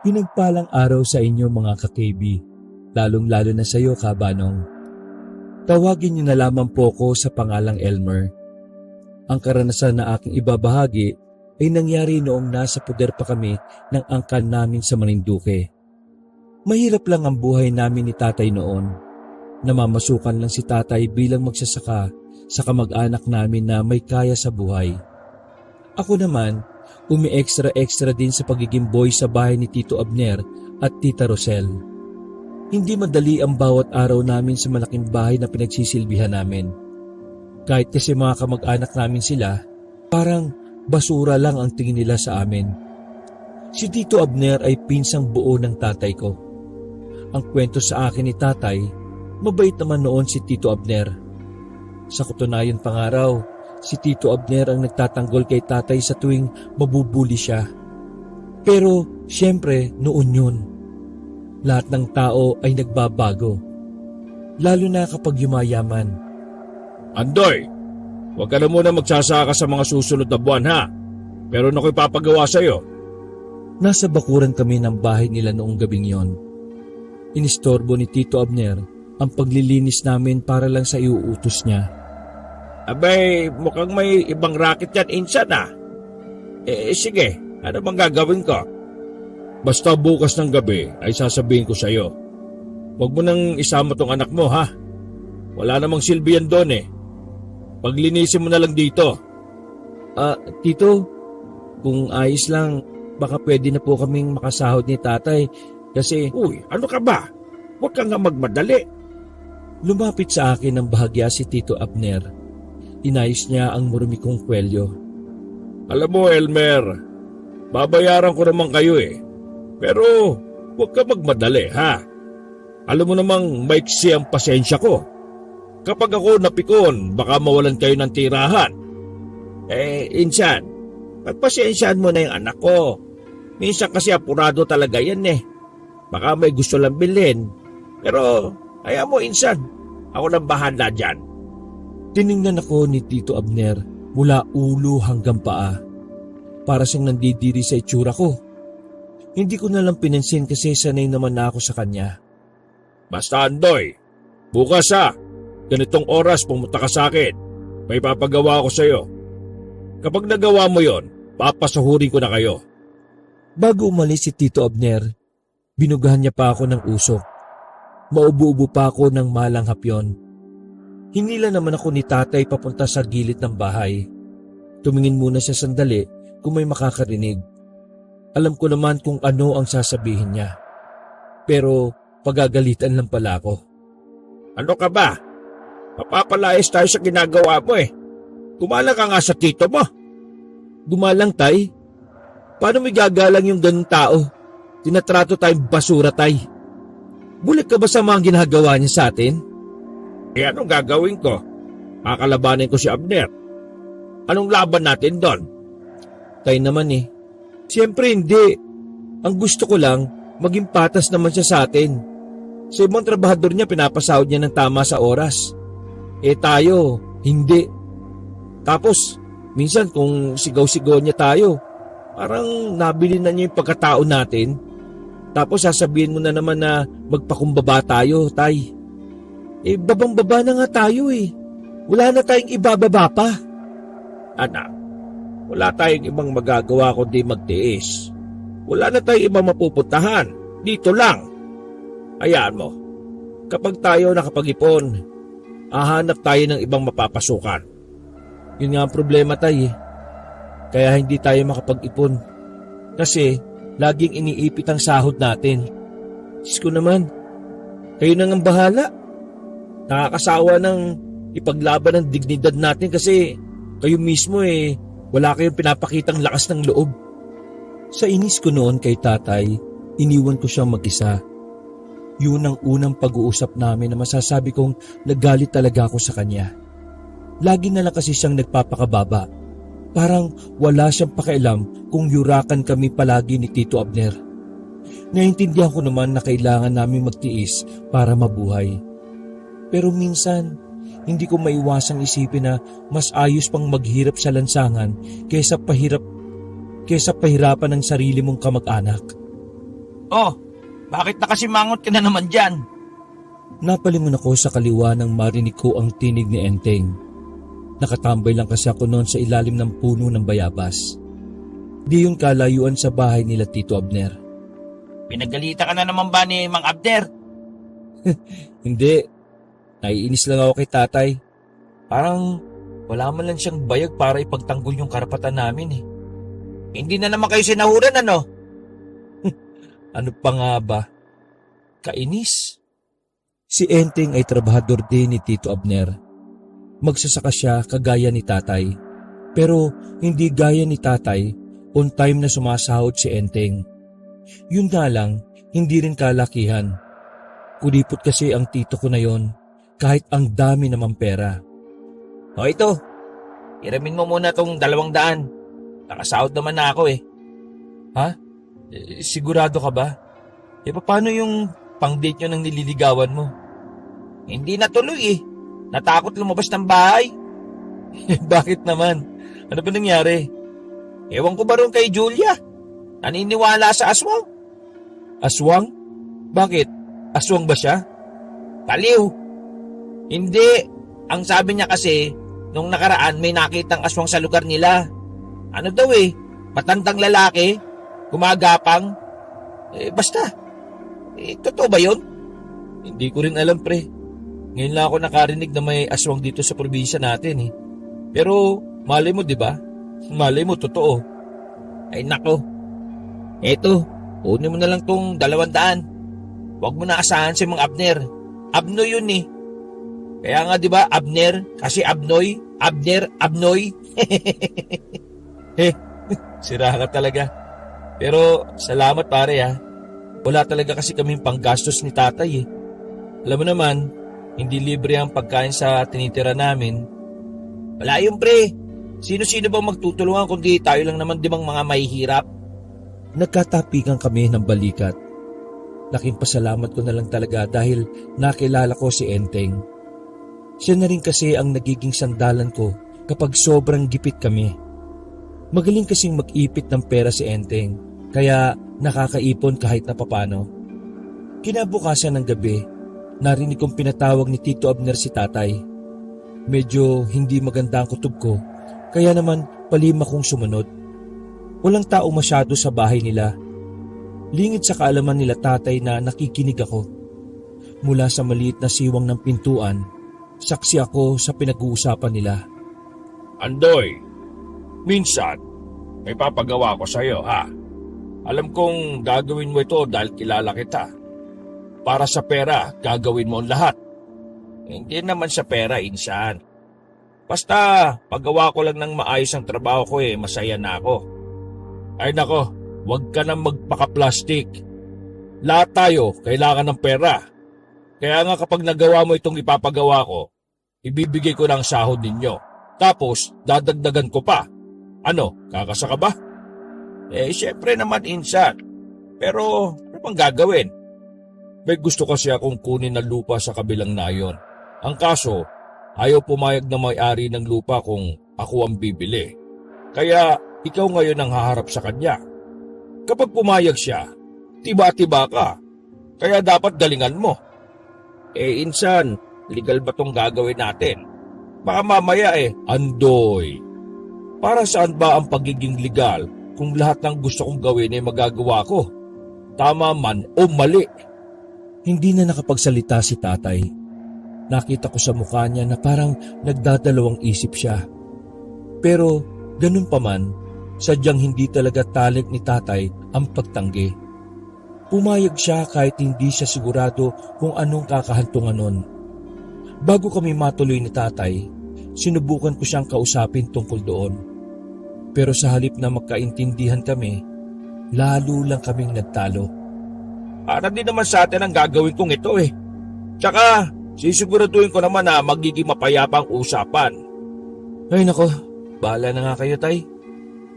Pinagpalang araw sa inyo mga ka-KB, lalong-lalo na sa iyo, Kabanong. Tawagin niyo na lamang po ko sa pangalang Elmer. Ang karanasan na aking ibabahagi ay nangyari noong nasa puder pa kami ng angkan namin sa Marinduque. Mahirap lang ang buhay namin ni tatay noon. Namamasukan lang si tatay bilang magsasaka sa kamag-anak namin na may kaya sa buhay. Ako naman, umi-extra din sa pagiging boy sa bahay ni Tito Abner at Tita Rosel. Hindi madali ang bawat araw namin sa malaking bahay na pinagsisilbihan namin. Kahit kasi mga kamag-anak namin sila, parang basura lang ang tingin nila sa amin. Si Tito Abner ay pinsang buo ng tatay ko. Ang kwento sa akin ni tatay, mabait naman noon si Tito Abner. Sa katunayan pangaraw, si Tito Abner ang nagtatanggol kay tatay sa tuwing mabubuli siya. Pero siyempre noon yun. Lahat ng tao ay nagbabago. Lalo na kapag yumayaman. Andoy, huwag ka na muna magsasaka sa mga susunod na buwan ha. Pero ako'y papagawa sa'yo. Nasa bakuran kami ng bahay nila noong gabing yon. Inistorbo ni Tito Abner ang paglilinis namin para lang sa iuutos niya. Abay, mukhang may ibang racket yan insan ah. Sige, ano bang gagawin ko? Basta bukas ng gabi ay sasabihin ko sa'yo. Huwag mo nang isama tong anak mo ha. Wala namang silbi yan doon eh. Paglinisin mo na lang dito. Tito, kung ayos lang, baka pwede na po kaming makasahod ni tatay kasi... Uy, ano ka ba? Huwag ka nga magmadali. Lumapit sa akin ng bahagya si Tito Abner. Inayos niya ang marumi kong kwelyo. Alam mo Elmer, babayaran ko naman kayo eh. Pero huwag ka magmadali ha. Alam mo namang maiksi ang pasensya ko. Kapag ako napikon, baka mawalan kayo ng tirahan. Insan, pagpasensyaan mo na yung anak ko. Minsan kasi apurado talaga yan eh. Baka may gusto lang bilhin. Pero ayaw mo insan, ako nang bahala dyan. Tiningnan ako ni Tito Abner mula ulo hanggang paa. Para siyang nandidiri sa itsura ko. Hindi ko na lang pinansin kasi sanay naman na ako sa kanya. Basta Andoy, bukas ha, ganitong oras pumunta ka sa akin. May papagawa ako sa'yo. Kapag nagawa mo yon, papasuhurin ko na kayo. Bago umalis si Tito Abner, binugahan niya pa ako ng usok. Maubo-ubo pa ako ng malanghap yon. Hinila naman ako ni tatay papunta sa gilid ng bahay. Tumingin muna siya sandali kung may makakarinig. Alam ko naman kung ano ang sasabihin niya. Pero pagagalitan lang pala ako. Ano ka ba? Mapapalayas tayo sa ginagawa mo eh. Gumalang ka nga sa tito mo. Gumalang tay? Paano may gagalang yung ganung tao? Tinatrato tayong basura tay. Bulik ka ba sa mga ginagawa niya sa atin? Anong gagawin ko? Kakalabanin ko si Abner. Anong laban natin doon? Tay naman eh. Siyempre hindi. Ang gusto ko lang, maging patas naman siya sa atin. Sa ibang trabahador niya, pinapasahod niya ng tama sa oras. Tayo, hindi. Tapos, minsan kung sigaw-sigaw niya tayo, parang nabili na niya yung pagkatao natin. Tapos sasabihin mo na naman na magpakumbaba tayo, tay. Babang-baba na nga tayo eh. Wala na tayong ibababa pa. Anak, wala tayong ibang magagawa kundi magtiis. Wala na tayong ibang mapupuntahan. Dito lang. Hayaan mo. Kapag tayo nakapag-ipon, hahanap tayo ng ibang mapapasukan. Yun nga ang problema tay eh. Kaya hindi tayo makapag-ipon. Kasi laging iniipit ang sahod natin. Diyos ko naman, kayo nang ang bahala. Nakakasawa ng ipaglaban ng dignidad natin kasi kayo mismo eh, wala kayong pinapakitang lakas ng loob. Sa inis ko noon kay tatay, iniwan ko siyang mag-isa. Yun ang unang pag-uusap namin na masasabi kong nagalit talaga ako sa kanya. Lagi na lang kasi siyang nagpapakababa. Parang wala siyang pakialam kung yurakan kami palagi ni Tito Abner. Naintindihan ko naman na kailangan namin magtiis para mabuhay. Pero minsan, hindi ko maiwasang isipin na mas ayos pang maghirap sa lansangan kaysa pahirapan ng sarili mong kamag-anak. Oh, bakit nakasimangot ka na naman dyan? Napalingon ako sa kaliwa nang marinig ko ang tinig ni Enteng. Nakatambay lang kasi ako noon sa ilalim ng puno ng bayabas. Di yun kalayuan sa bahay nila Tito Abner. Pinagalitan ka na naman ba ni Mang Abner? Hindi. Naiinis lang ako kay tatay. Parang wala man lang siyang bayag para ipagtanggol yung karapatan namin eh. Hindi na naman kayo sinahuran ano? Ano pa nga ba? Kainis. Si Enteng ay trabahador din ni Tito Abner. Magsasaka siya kagaya ni tatay. Pero hindi gaya ni tatay, on time na sumasahod si Enteng. Yun nga lang, hindi rin kalakihan. Kulipot kasi ang tito ko na yon, kahit ang dami naman pera. O ito, iramin mo muna tong 200. Nakasahod naman na ako eh. Ha? Sigurado ka ba? Paano yung pang-date nyo ng nililigawan mo? Hindi natuloy eh. Natakot lumabas ng bahay. Bakit naman? Ano ba nangyari? Ewan ko ba rin kay Julia? Naniniwala sa aswang. Aswang? Bakit? Aswang ba siya? Baliw. Hindi. Ang sabi niya kasi, nung nakaraan may nakitang aswang sa lugar nila. Ano daw eh, matandang lalaki, gumagapang. Basta. Totoo ba yun? Hindi ko rin alam pre. Ngayon lang ako nakarinig na may aswang dito sa probinsya natin eh. Pero malay mo diba? Malay mo totoo. Ay nako. Eto, kunin mo na lang tong 200. Huwag mo na asahan si Mang Abner. Abnoy yun eh. Kaya nga diba Abner, kasi Abnoy, Abner, Abnoy. Sira ka talaga. Pero salamat pare ha. Wala talaga kasi kaming panggastos ni tatay eh. Alam mo naman, hindi libre ang pagkain sa tinitira namin. Wala yun pre. Sino-sino bang magtutulungan kundi tayo lang naman di bang mga mahihirap? Nagkatapikan kami ng balikat. Laking pasalamat ko na lang talaga dahil nakilala ko si Enteng. Siya na rin kasi ang nagiging sandalan ko kapag sobrang gipit kami. Magaling kasing mag-ipit ng pera si Enteng, kaya nakakaipon kahit na papano. Kinabukasan ng gabi, narinig kong pinatawag ni Tito Abner si tatay. Medyo hindi maganda ang kutob ko, kaya naman palima kong sumunod. Walang tao masyado sa bahay nila. Lingid sa kaalaman nila tatay na nakikinig ako. Mula sa maliit na siwang ng pintuan, saksi ako sa pinag-uusapan nila. Andoy, minsan may papagawa ko sa'yo ha. Alam kong gagawin mo ito dahil kilala kita. Para sa pera, gagawin mo ang lahat. Hindi naman sa pera, insan. Basta, paggawa ko lang ng maayos ang trabaho ko masaya na ako. Ay nako, huwag ka nang magpaka-plastic. Lahat tayo kailangan ng pera. Kaya nga kapag nagawa mo itong ipapagawa ko, ibibigay ko ng sahod ninyo. Tapos, dadagdagan ko pa. Ano, kakasa ka ba? Syempre naman insan. Pero, ano bang gagawin? May gusto kasi akong kunin na lupa sa kabilang nayon. Ang kaso, ayaw pumayag na may-ari ng lupa kung ako ang bibili. Kaya ikaw ngayon ang haharap sa kanya. Kapag pumayag siya, tiba-tiba ka. Kaya dapat galingan mo. Insan, legal ba tong gagawin natin? Baka mamaya Andoy. Para saan ba ang pagiging legal kung lahat ng gusto kong gawin ay magagawa ko? Tama man o mali? Hindi na nakapagsalita si tatay. Nakita ko sa mukha niya na parang nagdadalawang isip siya. Pero ganun pa man, sadyang hindi talaga talent ni tatay ang pagtanggi. Pumayag siya kahit hindi siya sigurado kung anong kakahantungan nun. Bago kami matuloy ni tatay, sinubukan ko siyang kausapin tungkol doon. Pero sa halip na magkaintindihan kami, lalo lang kaming nagtalo. Para din naman sa atin ang gagawin kong ito Tsaka, sisiguraduhin ko naman na magiging mapayapang usapan. Ay nako, bahala na nga kayo tay.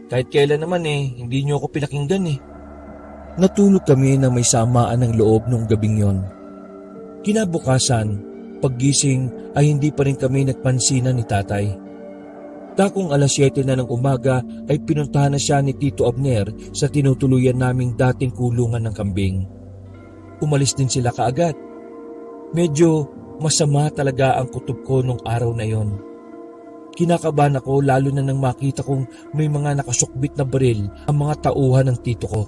Kahit kailan naman hindi niyo ako pinakinggan Natulog kami na may samaan ng loob nung gabing yon. Kinabukasan, paggising ay hindi pa rin kami nagpansinan ni tatay. Dakong alas 7 na ng umaga ay pinuntahan na siya ni Tito Abner sa tinutuluyan naming dating kulungan ng kambing. Umalis din sila kaagad. Medyo masama talaga ang kutob ko nung araw na yon. Kinakabahan ako lalo na nang makita kong may mga nakasukbit na baril ang mga tauhan ng tito ko.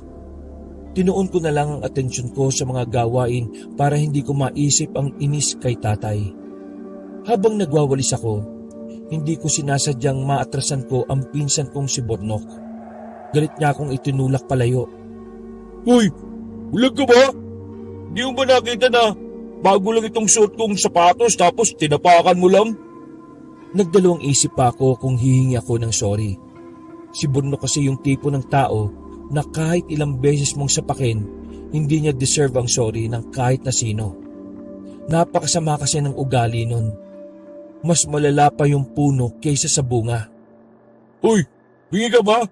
Tinuon ko na lang ang atensyon ko sa mga gawain para hindi ko maisip ang inis kay tatay. Habang nagwawalis ako, hindi ko sinasadyang maatrasan ko ang pinsan kong si Bornok. Galit niya akong itinulak palayo. Hoy, bulag ka ba? Di mo ba nakita na bago lang itong suot kong sapatos tapos tinapakan mo lang? Nagdalawang isip pa ako kung hihingi ako ng sorry. Si Bornok kasi yung tipo ng tao na kahit ilang beses mong sapakin, hindi niya deserve ang sorry ng kahit na sino. Napakasama kasi ng ugali nun. Mas malala pa yung puno kaysa sa bunga. Hoy, hingi ka ba?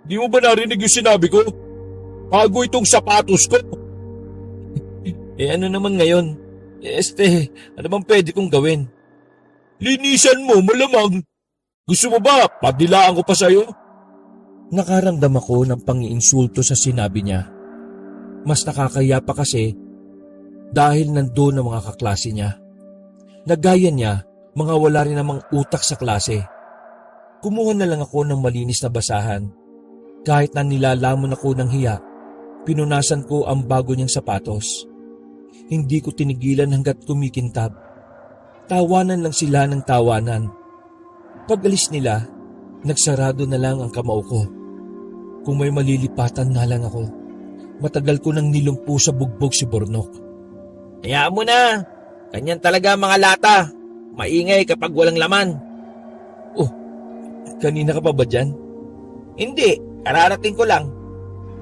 Di mo ba narinig yung sinabi ko? Bago itong sapatos ko. Ano naman ngayon? Ano bang pwede kong gawin? Linisan mo, malamang. Gusto mo ba, padilaan ko pa sa'yo? Nakaramdam ako ng pangiinsulto sa sinabi niya. Mas nakakaya pa kasi dahil nandoon ang mga kaklase niya. Nagaya niya, mga wala rin namang utak sa klase. Kumuha na lang ako ng malinis na basahan. Kahit na nilalamon ako ng hiya, pinunasan ko ang bago niyang sapatos. Hindi ko tinigilan hanggat kumikintab. Tawanan lang sila ng tawanan. Pag-alis nila, nagsarado na lang ang kamao ko. Kung may malilipatan na lang ako. Matagal ko nang nilumpo sa bugbog si Bornok. Hayaan mo na. Ganyan talaga mga lata. Maingay kapag walang laman. Oh, kanina ka pa ba dyan? Hindi, kararating ko lang.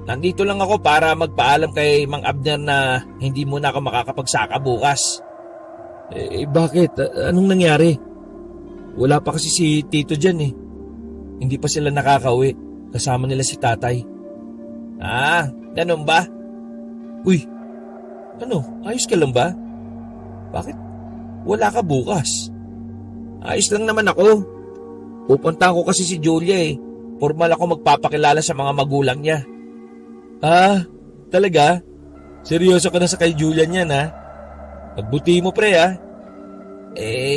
Nandito lang ako para magpaalam kay Mang Abner na hindi muna ako makakapagsaka bukas. Bakit? Anong nangyari? Wala pa kasi si Tito dyan eh. Hindi pa sila nakakauwi. Kasama nila si tatay. Ganun ba? Uy, ayos ka lang ba? Bakit wala ka bukas? Ayos lang naman ako. Pupunta ko kasi si Julia eh. Formal ako magpapakilala sa mga magulang niya. Talaga? Seryoso ka na sa kay Julia niyan ha? Pagbuti mo pre ha?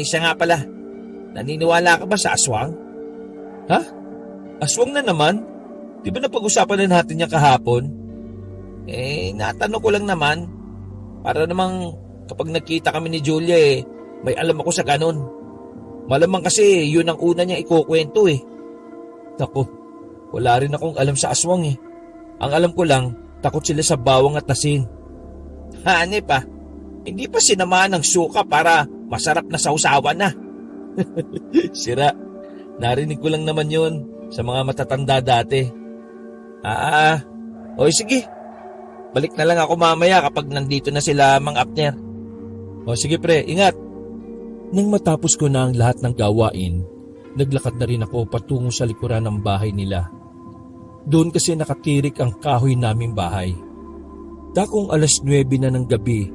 Siya nga pala. Naniniwala ka ba sa aswang? Ha? Aswang na naman? Di ba napag-usapan na natin niya kahapon? Natanong ko lang naman. Para namang kapag nakita kami ni Julia may alam ako sa ganun. Malamang kasi yun ang una niyang ikukwento eh. Naku, wala rin akong alam sa aswang eh. Ang alam ko lang, takot sila sa bawang at asin. Hanip ah, hindi pa sinamaan ng suka para masarap na sausawan na. Sira, narinig ko lang naman yun sa mga matatanda dati. O sige, balik na lang ako mamaya kapag nandito na sila Mang Abner. O sige pre, ingat. Nang matapos ko na ang lahat ng gawain, naglakad na rin ako patungo sa likuran ng bahay nila. Doon kasi nakatirik ang kahoy naming bahay. Dakong alas 9 na ng gabi,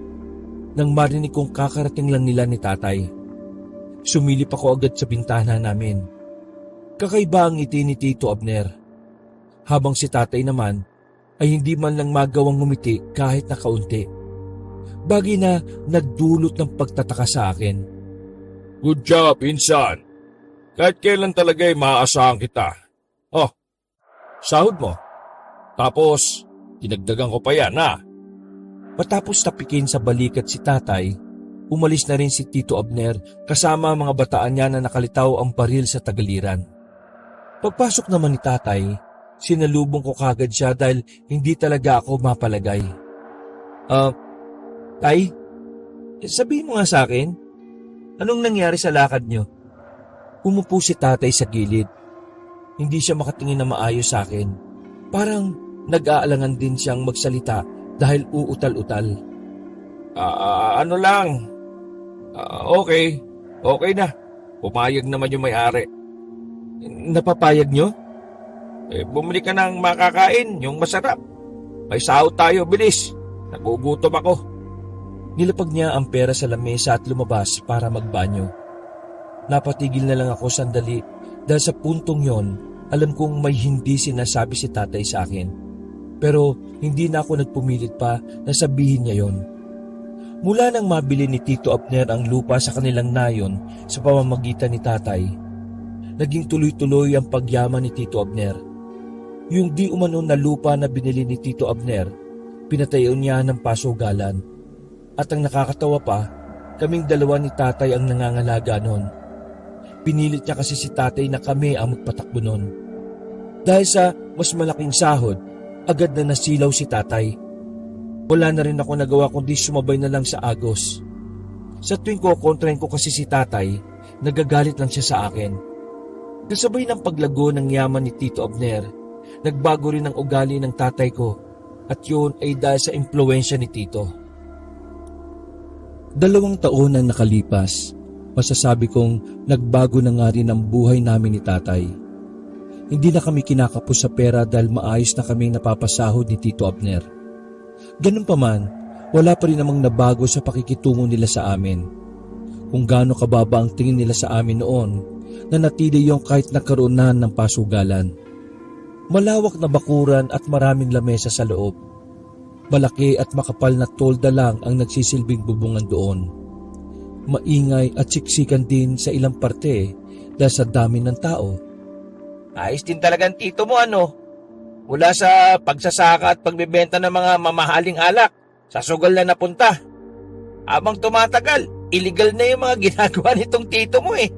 nang marinig kong kakarating lang nila ni tatay. Sumilip ako agad sa bintana namin. Kakaiba ang ngiti ni Tito Abner. Habang si tatay naman ay hindi man lang magawang ngumiti kahit na kaunti. Bagay na nagdulot ng pagtataka sa akin. Good job, insan. Kahit kailan talaga maaasahan kita. Sahod mo. Tapos, dinagdagan ko pa yan ha. Matapos tapikin sa balikat si tatay, umalis na rin si Tito Abner kasama ang mga bataan niya na nakalitaw ang baril sa tagaliran. Pagpasok naman ni tatay, sinalubong ko kagad siya dahil hindi talaga ako mapalagay. Tay, sabihin mo nga sa akin, anong nangyari sa lakad niyo? Umupo si tatay sa gilid. Hindi siya makatingin na maayos sa akin. Parang nag-aalangan din siyang magsalita dahil uutal-utal. Ano lang. Okay. Okay na. Pumayag naman yung may-ari. Napapayag niyo? Bumili ka ng makakain, yung masarap. May sahod tayo, bilis. Nagugutom ako. Nilapag niya ang pera sa lamesa at lumabas para magbanyo. Napatigil na lang ako sandali Dahil sa puntong yon, alam kong may hindi sinasabi si tatay sa akin. Pero hindi na ako nagpumilit pa na sabihin niya yon. Mula nang mabili ni Tito Abner ang lupa sa kanilang nayon sa pamamagitan ni tatay, naging tuloy-tuloy ang pagyaman ni Tito Abner. Yung di umano na lupa na binili ni Tito Abner, pinatayon niya ng pasugalan. At ang nakakatawa pa, kaming dalawa ni tatay ang nangangalaga noon. Pinilit niya kasi si tatay na kami ang magpatakbo noon. Dahil sa mas malaking sahod, agad na nasilaw si tatay. Wala na rin ako nagawa kundi sumabay na lang sa agos. Sa tuwing kukontrahin ko kasi si tatay, nagagalit lang siya sa akin. Kasabay ng paglago ng yaman ni Tito Abner, nagbago rin ang ugali ng tatay ko at yun ay dahil sa impluwensya ni Tito. 2 taon na nakalipas, masasabi kong nagbago na nga rin ang buhay namin ni tatay. Hindi na kami kinakapos sa pera dahil maayos na kaming napapasahod ni Tito Abner. Ganun pa man, wala pa rin namang nabago sa pakikitungo nila sa amin. Kung gaano kababa ang tingin nila sa amin noon, nanatili yung kahit nagkaroon na ng pasugalan. Malawak na bakuran at maraming lamesa sa loob. Malaki at makapal na tolda lang ang nagsisilbing bubungan doon. Maingay at siksikan din sa ilang parte dahil sa dami ng tao. Ayos din talagang tito mo ano. Mula sa pagsasaka at pagbebenta ng mga mamahaling alak, sa sugal na napunta. Habang tumatagal, illegal na yung mga ginagawa nitong tito mo eh.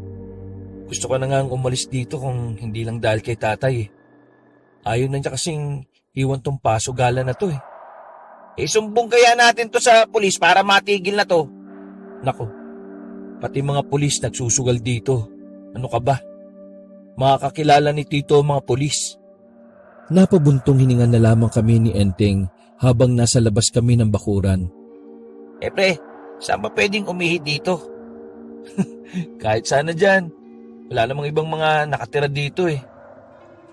Gusto ko na nga umalis dito kung hindi lang dahil kay tatay eh. Ayaw na niya kasing iwan tong pasugalan na to eh. Sumbong kaya natin to sa pulis para matigil na to. Nako, pati mga pulis nagsusugal dito. Ano ka ba? Makakakilala ni Tito ang mga pulis. Napabuntong hininga na lamang kami ni Enteng habang nasa labas kami ng bakuran. Pre, saan ba pwedeng umihi dito? Kahit sana dyan. Wala namang ibang mga nakatira dito eh.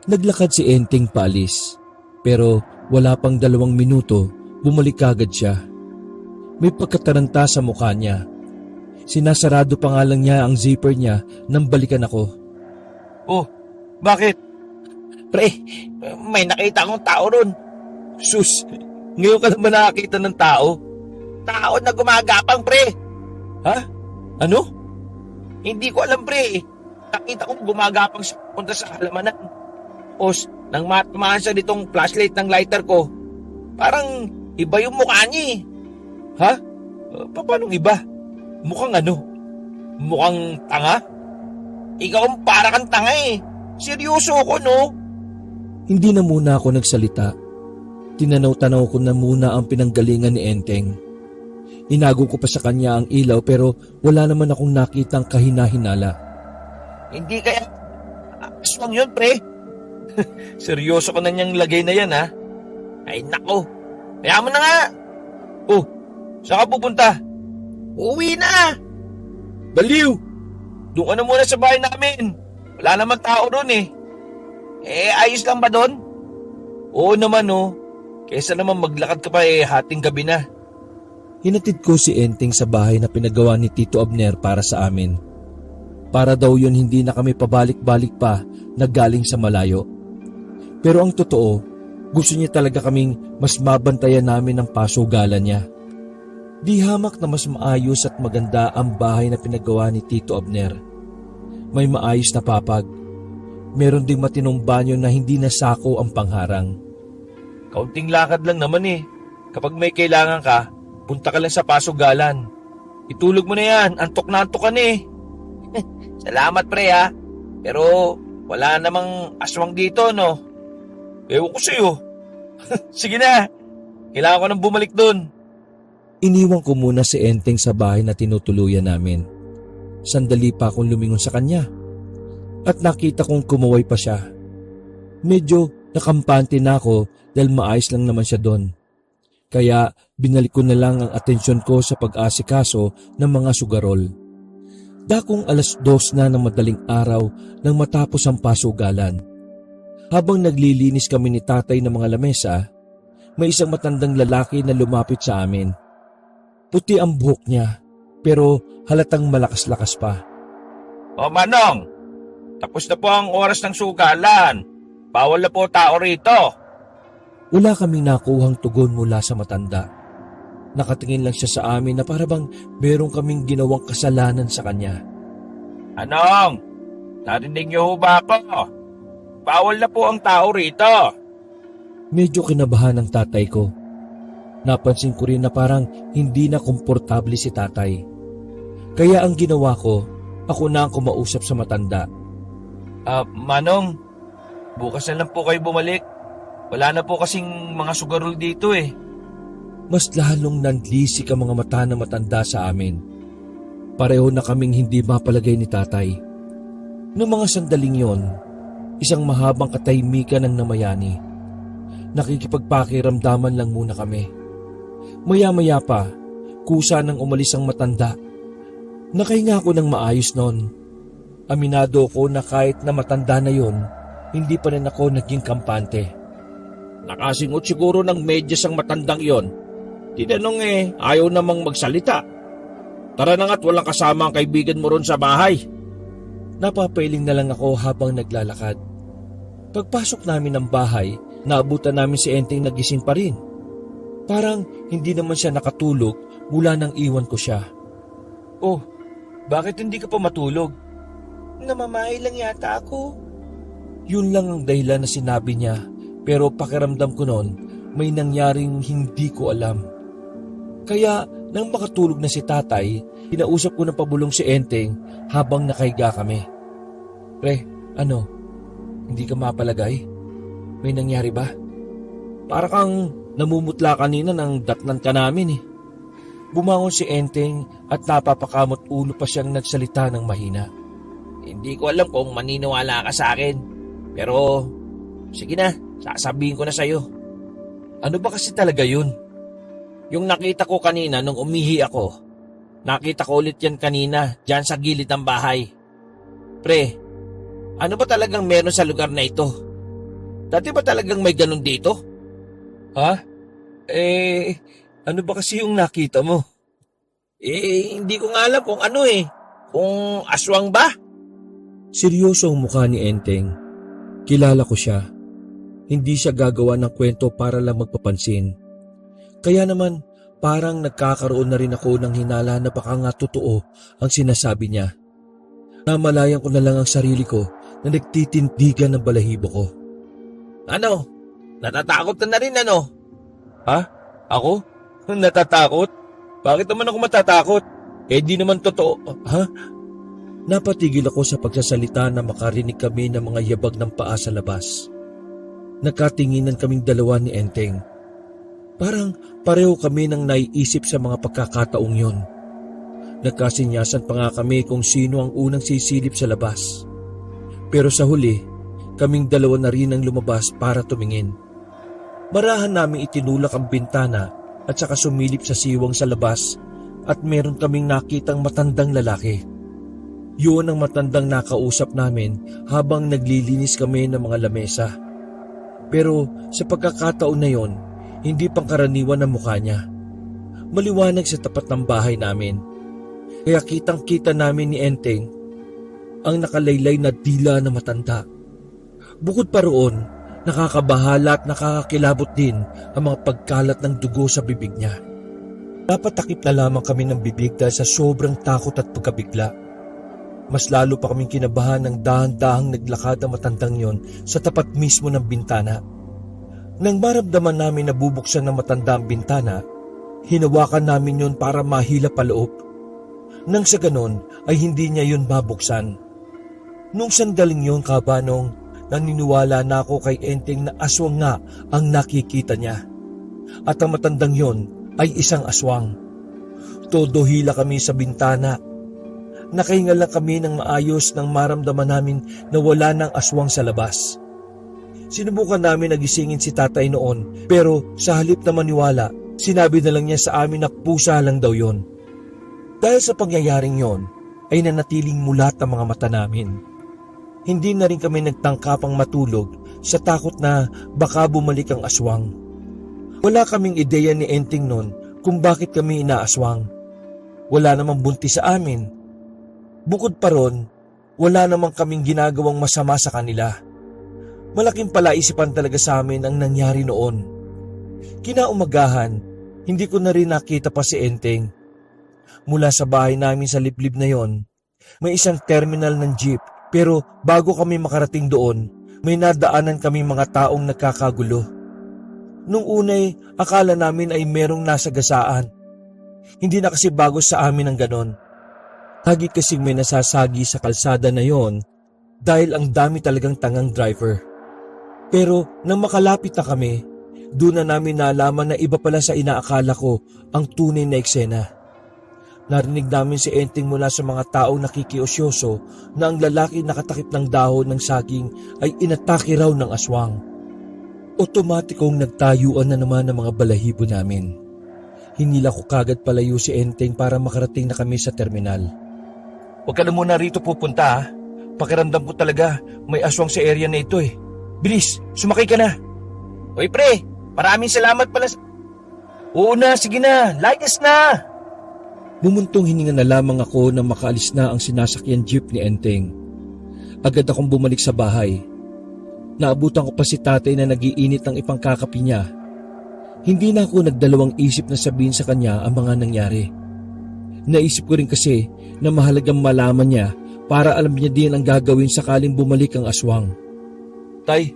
Naglakad si Enteng paalis. Pero wala pang 2 minuto, bumalik agad siya. May pagkataranta sa mukha niya. Sinasarado pa nga lang niya ang zipper niya nang balikan ako. Oh, bakit? Pre, may nakita akong tao ron. Sus, ngayon ka lang ba nakakita ng tao? Tao na gumagapang, pre. Ha? Ano? Hindi ko alam, pre. Nakita kong gumagapang punta sa halamanan. Tapos, nang matamaan siya nitong flashlight ng lighter ko, parang iba yung mukha niya eh. Ha? Paano iba? Mukhang ano? Mukhang tanga? Ikaw ang para kang tanga eh. Seryoso ko, no? Hindi na muna ako nagsalita. Tinanaw-tanaw ko na muna ang pinanggalingan ni Enteng. Inago ko pa sa kanya ang ilaw pero wala naman akong nakitang kahina-hinala. Hindi kaya aswang yun, pre. Seryoso ko na niyang lagay na yan, ha? Ay, nako. Kaya mo na nga. Oh, saan ka pupunta? Uwi na. Baliw! Doon ka na muna sa bahay namin. Wala naman tao doon eh. Ayos lang ba doon? Oo naman oh. Kesa naman maglakad ka pa hating gabi na. Hinatid ko si Enteng sa bahay na pinagawa ni Tito Abner para sa amin. Para daw yun hindi na kami pabalik-balik pa na galing sa malayo. Pero ang totoo, gusto niya talaga kaming mas mabantayan namin ang pasugalan niya. Di hamak na mas maayos at maganda ang bahay na pinagawa ni Tito Abner. May maayos na papag. Meron ding matinong banyo na hindi nasako ang pangharang. Kaunting lakad lang naman eh. Kapag may kailangan ka, punta ka lang sa pasugalan. Itulog mo na yan, antok na antok ka na eh. Salamat pre ha. Pero wala namang aswang dito no. Ewan ko sa'yo. Sige na, kailangan ko nang bumalik doon. Iniwan ko muna si Enteng sa bahay na tinutuluyan namin. Sandali pa akong lumingon sa kanya. At nakita kong kumuway pa siya. Medyo nakampante na ako dahil maayos lang naman siya doon. Kaya binalik ko na lang ang atensyon ko sa pag-asikaso ng mga sugarol. Dakong 2:00 na ng madaling araw nang matapos ang pasugalan. Habang naglilinis kami ni tatay ng mga lamesa, may isang matandang lalaki na lumapit sa amin. Puti ang buhok niya, pero halatang malakas-lakas pa. O Manong, Tapos na po ang oras ng sugalan. Bawal na po tao rito. Wala kaming nakuhang tugon mula sa matanda. Nakatingin lang siya sa amin na parabang meron kaming ginawang kasalanan sa kanya. Anong? Narinig niyo ho ba ako? Bawal na po ang tao rito. Medyo kinabahan ng tatay ko. Napansin ko rin na parang hindi na komportable si tatay. Kaya ang ginawa ko, ako na ang kumausap sa matanda. Manong, bukas na lang po kayo bumalik. Wala na po kasing mga sugarol dito eh. Mas lalong nanlisik ang mga mata na matanda sa amin. Pareho na kaming hindi mapalagay ni tatay. Noong mga sandaling yon, isang mahabang katahimikan ang namayani. Nakikipagpakiramdaman lang muna kami. Maya-maya pa, kusa nang umalis ang matanda. Nakahinga ko ng maayos noon. Aminado ko na kahit na matanda na yon, hindi pa rin ako naging kampante. Nakasingot siguro ng medyas ang matandang yon. Tinanong ayaw namang magsalita. Tara na nga't walang kasama ang kaibigan mo ron sa bahay. Napapailing na lang ako habang naglalakad. Pagpasok namin ng bahay, naabutan namin si Enteng nagising pa rin. Parang hindi naman siya nakatulog mula nang iwan ko siya. Oh, bakit hindi ka pa matulog? Namamahay lang yata ako. Yun lang ang dahilan na sinabi niya, pero pakiramdam ko noon may nangyaring hindi ko alam. Kaya nang makatulog na si tatay, pinausap ko na pabulong si Enteng habang nakahiga kami. Pre, ano? Hindi ka mapalagay? May nangyari ba? Para kang namumutla kanina ng datnan ka namin eh. Bumangon si Enteng at napapakamot ulo pa siyang nagsalita ng mahina. Hindi ko alam kung maniniwala ka sa akin. Pero, sige na, sasabihin ko na sa'yo. Ano ba kasi talaga yun? Yung nakita ko kanina nung umihi ako, nakita ko ulit yan kanina dyan sa gilid ng bahay. Pre, ano ba talagang meron sa lugar na ito? Dati ba talagang may ganun dito? Ha? Ano ba kasi yung nakita mo? Hindi ko nga alam kung ano Kung aswang ba? Seryoso ang mukha ni Enteng. Kilala ko siya. Hindi siya gagawa ng kwento para lang magpapansin. Kaya naman, parang nagkakaroon na rin ako ng hinala na baka nga totoo ang sinasabi niya. Namalayan ko na lang ang sarili ko na nagtitindigan ng balahibo ko. Ano? Natatakot ka na rin ano? Ha? Ako? Natatakot? Bakit naman ako matatakot? Di naman totoo. Ha? Napatigil ako sa pagsasalita na makarinig kami ng mga yabag ng paa sa labas. Nakatinginan kaming dalawa ni Enteng. Parang pareho kami nang naiisip sa mga pagkakataong yon. Nagkasinyasan pa nga kami kung sino ang unang sisilip sa labas. Pero sa huli, kaming dalawa na rin ang lumabas para tumingin. Marahan namin itinulak ang bintana at saka sumilip sa siwang sa labas at meron kaming nakitang matandang lalaki. Yun ang matandang nakausap namin habang naglilinis kami ng mga lamesa. Pero sa pagkakataon na yon, hindi pangkaraniwan ang mukha niya. Maliwanag sa tapat ng bahay namin. Kaya kitang-kita namin ni Enteng ang nakalaylay na dila na matanda. Bukod pa roon, nakakabahala at nakakakilabot din ang mga pagkalat ng dugo sa bibig niya. Napatakip na lamang kami ng bibig dahil sa sobrang takot at pagkabigla. Mas lalo pa kaming kinabahan ng dahan-dahang naglakad ang matandang yon sa tapat mismo ng bintana. Nang maramdaman namin na bubuksan ng matanda ang bintana, hinawakan namin yon para mahila paloob. Nang sa ganon ay hindi niya yon babuksan. Nung sandaling yon kabanong, naniniwala na ako kay Enteng na aswang nga ang nakikita niya. At ang matandang yon ay isang aswang. Todo hila kami sa bintana. Nakahinga lang kami ng maayos nang maramdaman namin na wala ng aswang sa labas. Sinubukan namin nagisingin si tatay noon pero sa halip na maniwala, sinabi na lang niya sa amin na pusa lang daw yon. Dahil sa pangyayaring yon ay nanatiling mulat ang mga mata namin. Hindi na rin kami nagtangkapang matulog sa takot na baka bumalik ang aswang. Wala kaming ideya ni Enteng noon kung bakit kami inaaswang. Wala namang buntis sa amin. Bukod pa ron, Wala namang kaming ginagawang masama sa kanila. Malaking palaisipan talaga sa amin ang nangyari noon. Kinaumagahan, hindi ko na rin nakita pa si Enteng. Mula sa bahay namin sa liblib na yon, may isang terminal ng jeep, pero bago kami makarating doon, may nadaanan kami mga taong nagkakagulo. Nung unay, akala namin ay merong nasagasaan. Hindi na kasi bago sa amin ang ganon. Lagi kasing may nasasagi sa kalsada na yon dahil ang dami talagang tangang driver. Pero nang makalapit na kami, doon na namin nalaman na iba pala sa inaakala ko ang tunay na eksena. Narinig namin si Enteng mula sa mga taong nakikiosyoso na ang lalaki nakatakip ng dahon ng saging ay inatake raw ng aswang. Otomatikong nagtayuan na naman ang mga balahibo namin. Hinila ko kagad palayo si Enteng para makarating na kami sa terminal. Huwag ka na muna rito pupunta ha. Pakiramdam ko talaga may aswang sa area na ito eh. Bilis, sumakay ka na. Hoy pre, maraming salamat pala Oo na, sige na, layas na. Bumuntong hininga na lamang ako nang makaalis na ang sinasakyan jeep ni Enteng. Agad akong bumalik sa bahay. Naabutan ko pa si tatay na nagiinit ng ipangkakapi niya. Hindi na ako nagdalawang isip na sabihin sa kanya ang mga nangyari. Naisip ko rin kasi na mahalagang malaman niya para alam niya din ang gagawin sakaling bumalik ang aswang. Tay,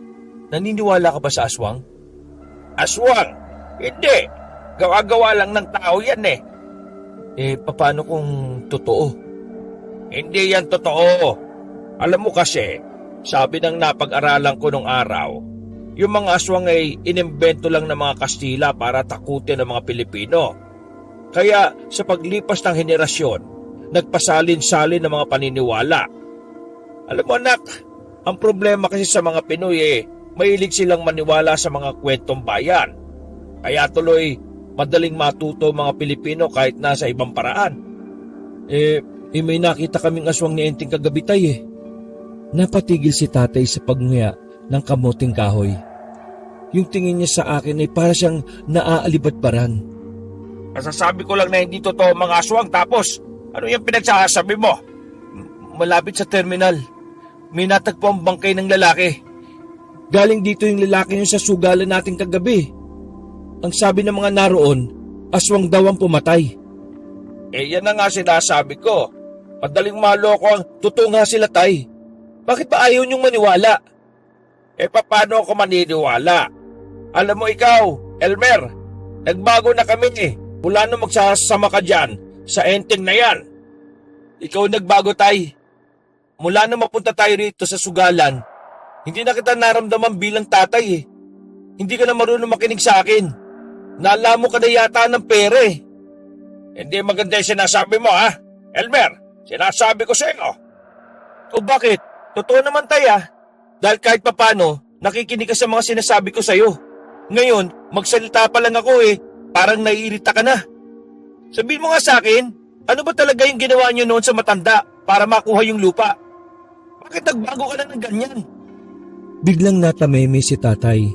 naniniwala ka ba sa aswang? Aswang? Hindi. Gawa-gawa lang ng tao yan eh. Paano kung totoo? Hindi yan totoo. Alam mo kasi, sabi ng napag-aralan ko nung araw, yung mga aswang ay inimbento lang ng mga Kastila para takutin ng mga Pilipino. Kaya sa paglipas ng henerasyon, nagpasalin-salin ng mga paniniwala. Alam mo anak, ang problema kasi sa mga Pinoy mahilig silang maniwala sa mga kwentong bayan. Kaya tuloy, madaling matuto mga Pilipino kahit nasa ibang paraan. May nakita kaming aswang ni Enteng kagabi tay eh. Napatigil si tatay sa pagnguya ng kamuting kahoy. Yung tingin niya sa akin ay para siyang naaalibadbaran. Masasabi ko lang na hindi totoo mga aswang tapos ano yung pinagsasabi mo? Malapit sa terminal, may natagpo ang bangkay ng lalaki. Galing dito yung lalaki yung sa sugalan natin kagabi. Ang sabi ng mga naroon, aswang daw ang pumatay. Yan na nga sinasabi ko. Madaling maloko ang Totoo nga sila tay. Bakit ba ayaw niyong maniwala? paano ako maniniwala? Alam mo ikaw, Elmer, nagbago na kami eh. Mula nung magsasama ka dyan sa Enteng na yan. Ikaw nagbago tay. Mula na mapunta tayo rito sa sugalan, hindi na kita naramdaman bilang tatay eh. Hindi ka na marunong makinig sa akin. Naalamo ka na yata ng pera eh. Hindi maganda yung sinasabi mo ha, Elmer. Sinasabi ko sa iyo. O bakit? Totoo naman tay ah. Dahil kahit papano, nakikinig ka sa mga sinasabi ko sa'yo. Ngayon, magsalita pa lang ako eh. Parang naiirita ka na. Sabihin mo nga sa akin, ano ba talaga yung ginawa niyo noon sa matanda para makuha yung lupa? Bakit nagbago ka na ng ganyan? Biglang natameme si tatay.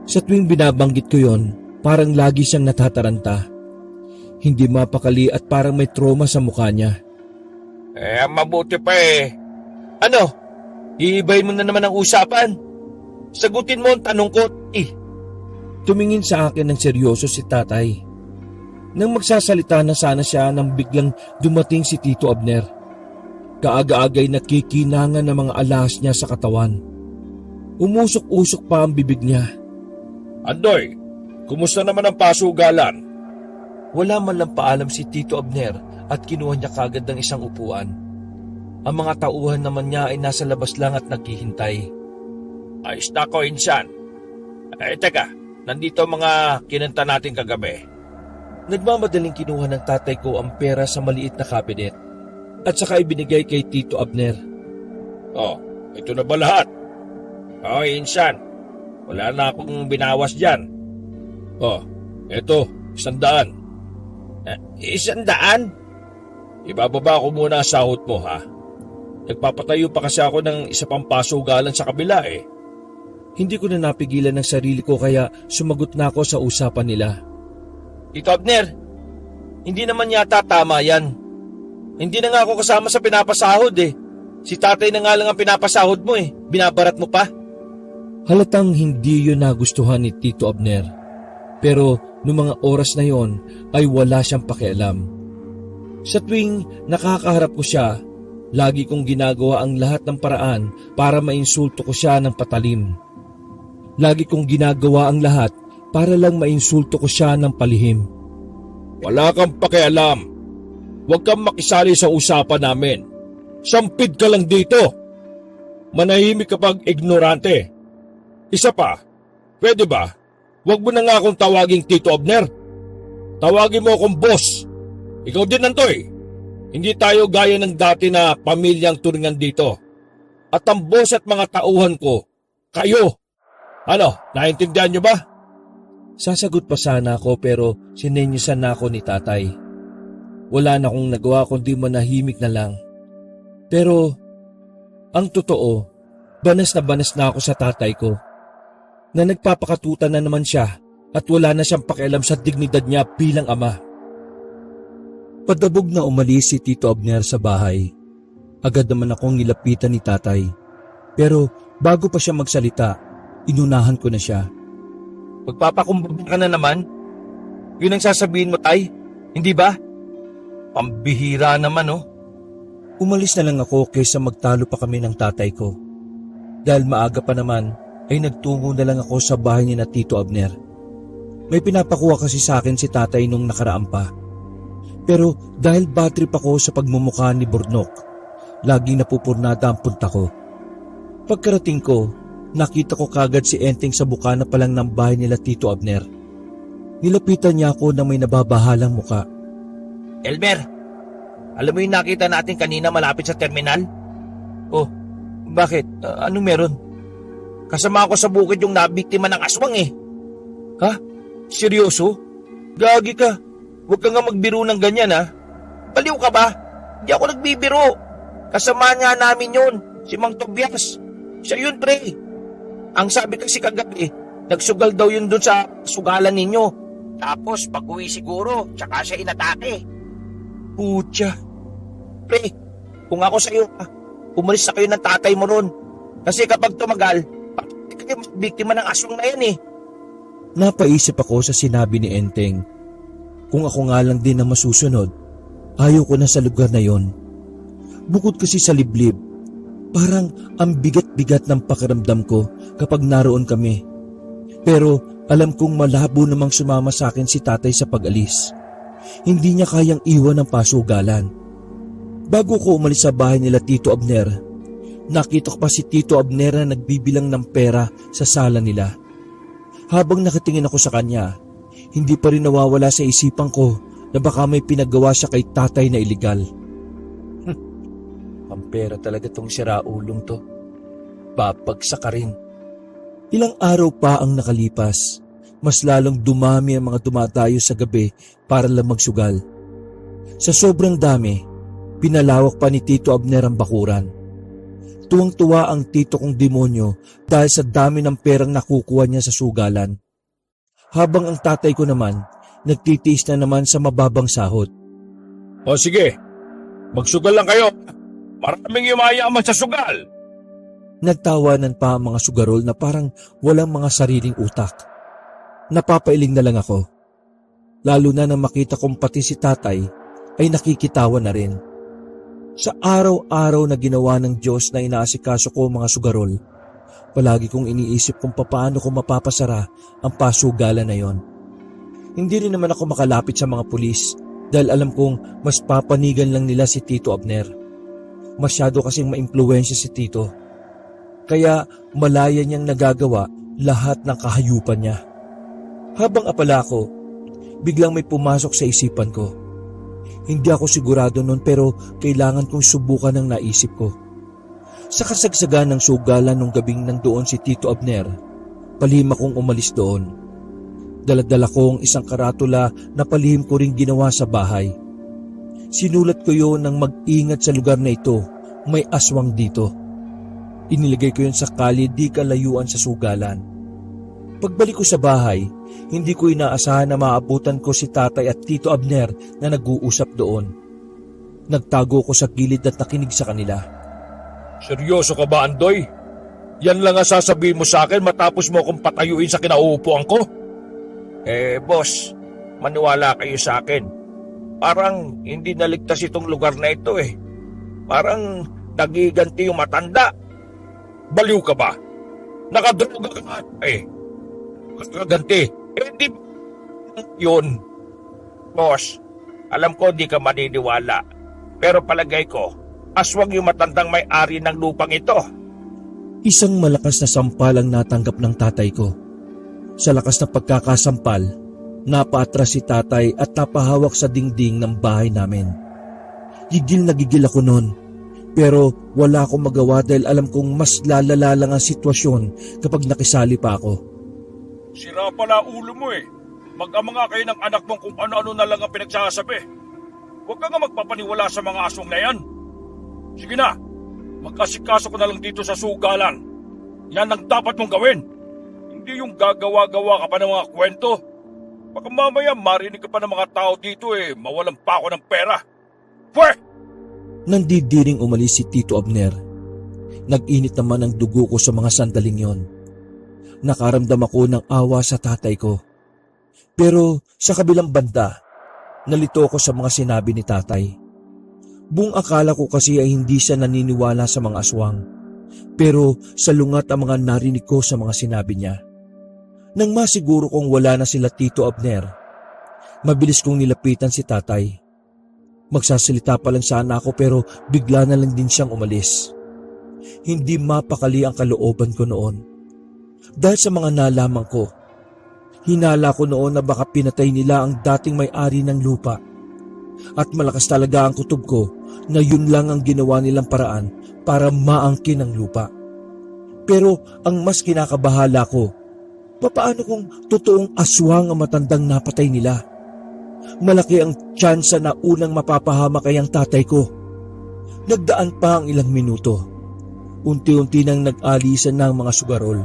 Sa tuwing binabanggit ko yon, parang lagi siyang natataranta. Hindi mapakali at parang may trauma sa mukha niya. Mabuti pa eh. Ano? Iibayin mo na naman ang usapan. Sagutin mo ang tanong ko Tumingin sa akin ng seryoso si tatay. Nang magsasalita na sana siya nang biglang dumating si Tito Abner. Kaaga-agay nakikinangan ng mga alas niya sa katawan. Umusok-usok pa ang bibig niya. Andoy, kumusta naman ang pasugalan? Wala man lang paalam si Tito Abner at kinuha niya kagad ng isang upuan. Ang mga tauhan naman niya ay nasa labas lang at naghihintay. Ayos na ko, insan. Teka, nandito mga kinanta natin kagabi. Nagmamadaling kinuha ng tatay ko ang pera sa maliit na kabinet at saka ibinigay kay Tito Abner. Ito na ba lahat? Insan, wala na akong binawas dyan. Ito, 100. 100? Ibababa ko muna ang sahod mo ha. Nagpapatayo pa kasi ako ng isa pang pasugalan sa kabila eh. Hindi ko na napigilan ng sarili ko kaya sumagot na ako sa usapan nila. Tito Abner, hindi naman yata tama yan. Hindi na nga ako kasama sa pinapasahod eh. Si tatay na nga lang ang pinapasahod mo eh. Binabarat mo pa. Halatang hindi yun nagustuhan ni Tito Abner. Pero noong mga oras na yon ay wala siyang pakialam. Sa tuwing nakakaharap ko siya, lagi kong ginagawa ang lahat ng paraan para mainsulto ko siya ng patalim. Lagi kong ginagawa ang lahat para lang mainsulto ko siya ng palihim. Wala kang pakialam. Huwag kang makisali sa usapan namin. Sampid ka lang dito. Manahimik kapag ignorante. Isa pa, pwede ba? Huwag mo na nga akong tawaging Tito Abner. Tawagin mo akong boss. Ikaw din Nantoy. Hindi tayo gaya ng dati na pamilyang turingan dito. At ang boss at mga tauhan ko, kayo. Ano, naintindihan nyo ba? Sasagot pa sana ako pero sinenyosan na ako ni tatay. Wala na akong nagawa kundi manahimik na lang. Pero ang totoo, banas na ako sa tatay ko. Na nagpapakatutan na naman siya at wala na siyang pakialam sa dignidad niya bilang ama. Padabog na umalis si Tito Abner sa bahay. Agad naman akong nilapitan ni tatay. Pero bago pa siya magsalita, inunahan ko na siya. Magpapakumbaba ka na naman? Yun ang sasabihin mo, tay? Hindi ba? Pambihira naman, oh. Umalis na lang ako kaysa magtalo pa kami ng tatay ko. Dahil maaga pa naman, ay nagtungo na lang ako sa bahay ni na Tito Abner. May pinapakuha kasi sa akin si tatay nung nakaraan pa. Pero dahil bad trip ako sa pagmumukha ni Burnok, laging napupurnada ang punta ko. Pagkarating ko, nakita ko kagad si Enteng sa bukana pa lang ng bahay nila Tito Abner. Nilapitan niya ako na may nababahalang muka. Elmer, alam mo yung nakita natin kanina malapit sa terminal? Oh, bakit? Anong meron? Kasama ako sa bukid yung nabiktima ng aswang eh. Ha? Seryoso? Gagi ka. Huwag ka nga magbiro ng ganyan ha. Baliw ka ba? Hindi ako nagbibiro. Kasama nga namin yun, si Mang Tobias. Siya yun pre. Ang sabi kasi kagabi, nagsugal daw yun dun sa sugalan ninyo. Tapos pag-uwi siguro, tsaka siya inatake. Putya. Pre, kung ako sa'yo, umalis na kayo ng tatay mo ron. Kasi kapag tumagal, pati kayo biktima ng aswang na yan eh. Napaisip ako sa sinabi ni Enteng. Kung ako nga lang din ang masusunod, ayaw ko na sa lugar na yon. Bukod kasi sa liblib, parang ang bigat-bigat ng pakiramdam ko kapag naroon kami. Pero alam kong malabo namang sumama sa akin si tatay sa pag-alis. Hindi niya kayang iwan ang pasugalan. Bago ko umalis sa bahay nila Tito Abner, nakita ko pa si Tito Abner na nagbibilang ng pera sa sala nila. Habang nakatingin ako sa kanya, hindi pa rin nawawala sa isipan ko na baka may pinagawa siya kay tatay na iligal. Pampera talaga tong siraulong to. Babagsak ka rin. Ilang araw pa ang nakalipas, mas lalong dumami ang mga dumatayo sa gabi para lang magsugal. Sa sobrang dami, pinalawak pa ni Tito Abner ang bakuran. Tuwang-tuwa ang tito kong demonyo dahil sa dami ng perang nakukuha niya sa sugalan. Habang ang tatay ko naman, nagtitiis na naman sa mababang sahod. O sige, magsugal lang kayo. Maraming yumayaman sa sugal. Nagtawanan pa ang mga sugarol na parang walang mga sariling utak. Napapailing na lang ako. Lalo na nang makita kong pati si tatay ay nakikitawa na rin. Sa araw-araw na ginawa ng Diyos na inaasikaso ko mga sugarol, palagi kong iniisip kung paano ko mapapasara ang pasugalan na yon. Hindi rin naman ako makalapit sa mga pulis dahil alam kong mas papanigan lang nila si Tito Abner. Masyado kasing maimpluwensya si Tito. Kaya malaya niyang nagagawa lahat ng kahayupan niya. Habang apala ko, biglang may pumasok sa isipan ko. Hindi ako sigurado nun pero kailangan kong subukan ang naisip ko. Sa kasagsagan ng sugalan nung gabing nandoon si Tito Abner, palihim akong umalis doon. Daladala ko ang isang karatula na palihim ko ring ginawa sa bahay. Sinulat ko yun ng mag-ingat sa lugar na ito, may aswang dito. Inilagay ko yun sa kali di kalayuan sa sugalan. Pagbalik ko sa bahay, hindi ko inaasahan na maabutan ko si tatay at Tito Abner na nag-uusap doon. Nagtago ko sa gilid at nakinig sa kanila. Seryoso ka ba, Andoy? Yan lang ang sasabihin mo sa akin matapos mo akong patayuin sa kinauupuan ko? Boss, maniwala kayo sa akin. Parang hindi naligtas itong lugar na ito eh. Parang nagiganti yung matanda. Baliw ka ba? Nakadroga ka nga eh. Kakaganti. Di Yun. Boss, alam ko di ka maniniwala. Pero palagay ko, aswang yung matandang may-ari ng lupang ito. Isang malakas na sampal ang natanggap ng tatay ko. Sa lakas na pagkakasampal, napaatras si tatay at napahawak sa dingding ng bahay namin. Gigil na gigil ako noon, pero wala akong magawa dahil alam kong mas lalala lang ang sitwasyon kapag nakisali pa ako. Sira pala ulo mo eh. Mag-ama nga kayo ng anak mong kung ano-ano na lang ang pinagsasabi. Huwag ka nga magpapaniwala sa mga aswang na yan. Sige na, magkasikaso ko na lang dito sa sugalan. Yan ang dapat mong gawin. Hindi yung gagawa-gawa ka pa ng mga kwento. Baka mamaya marinig ka pa ng mga tao dito eh, mawalan pa ako ng pera. Pwe! Nandidiring umalis si Tito Abner. Nag-init naman ang dugo ko sa mga sandaling yon. Nakaramdam ako ng awa sa tatay ko. Pero sa kabilang banda, nalito ako sa mga sinabi ni tatay. Buong akala ko kasi ay hindi siya naniniwala sa mga aswang. Pero salungat ang mga narinig ko sa mga sinabi niya. Nang masiguro kong wala na sila Tito Abner, mabilis kong nilapitan si tatay. Magsasalita pa lang sana ako pero bigla na lang din siyang umalis. Hindi mapakali ang kalooban ko noon. Dahil sa mga nalaman ko, hinala ko noon na baka pinatay nila ang dating may-ari ng lupa. At malakas talaga ang kutob ko na yun lang ang ginawa nilang paraan para maangkin ang lupa. Pero ang mas kinakabahala ko, papaano kung totoong aswang ang matandang napatay nila? Malaki ang tsansa na unang mapapahamak ay ang tatay ko. Nagdaan pa ang ilang minuto. Unti-unti nang nag-alisan na ang mga sugarol.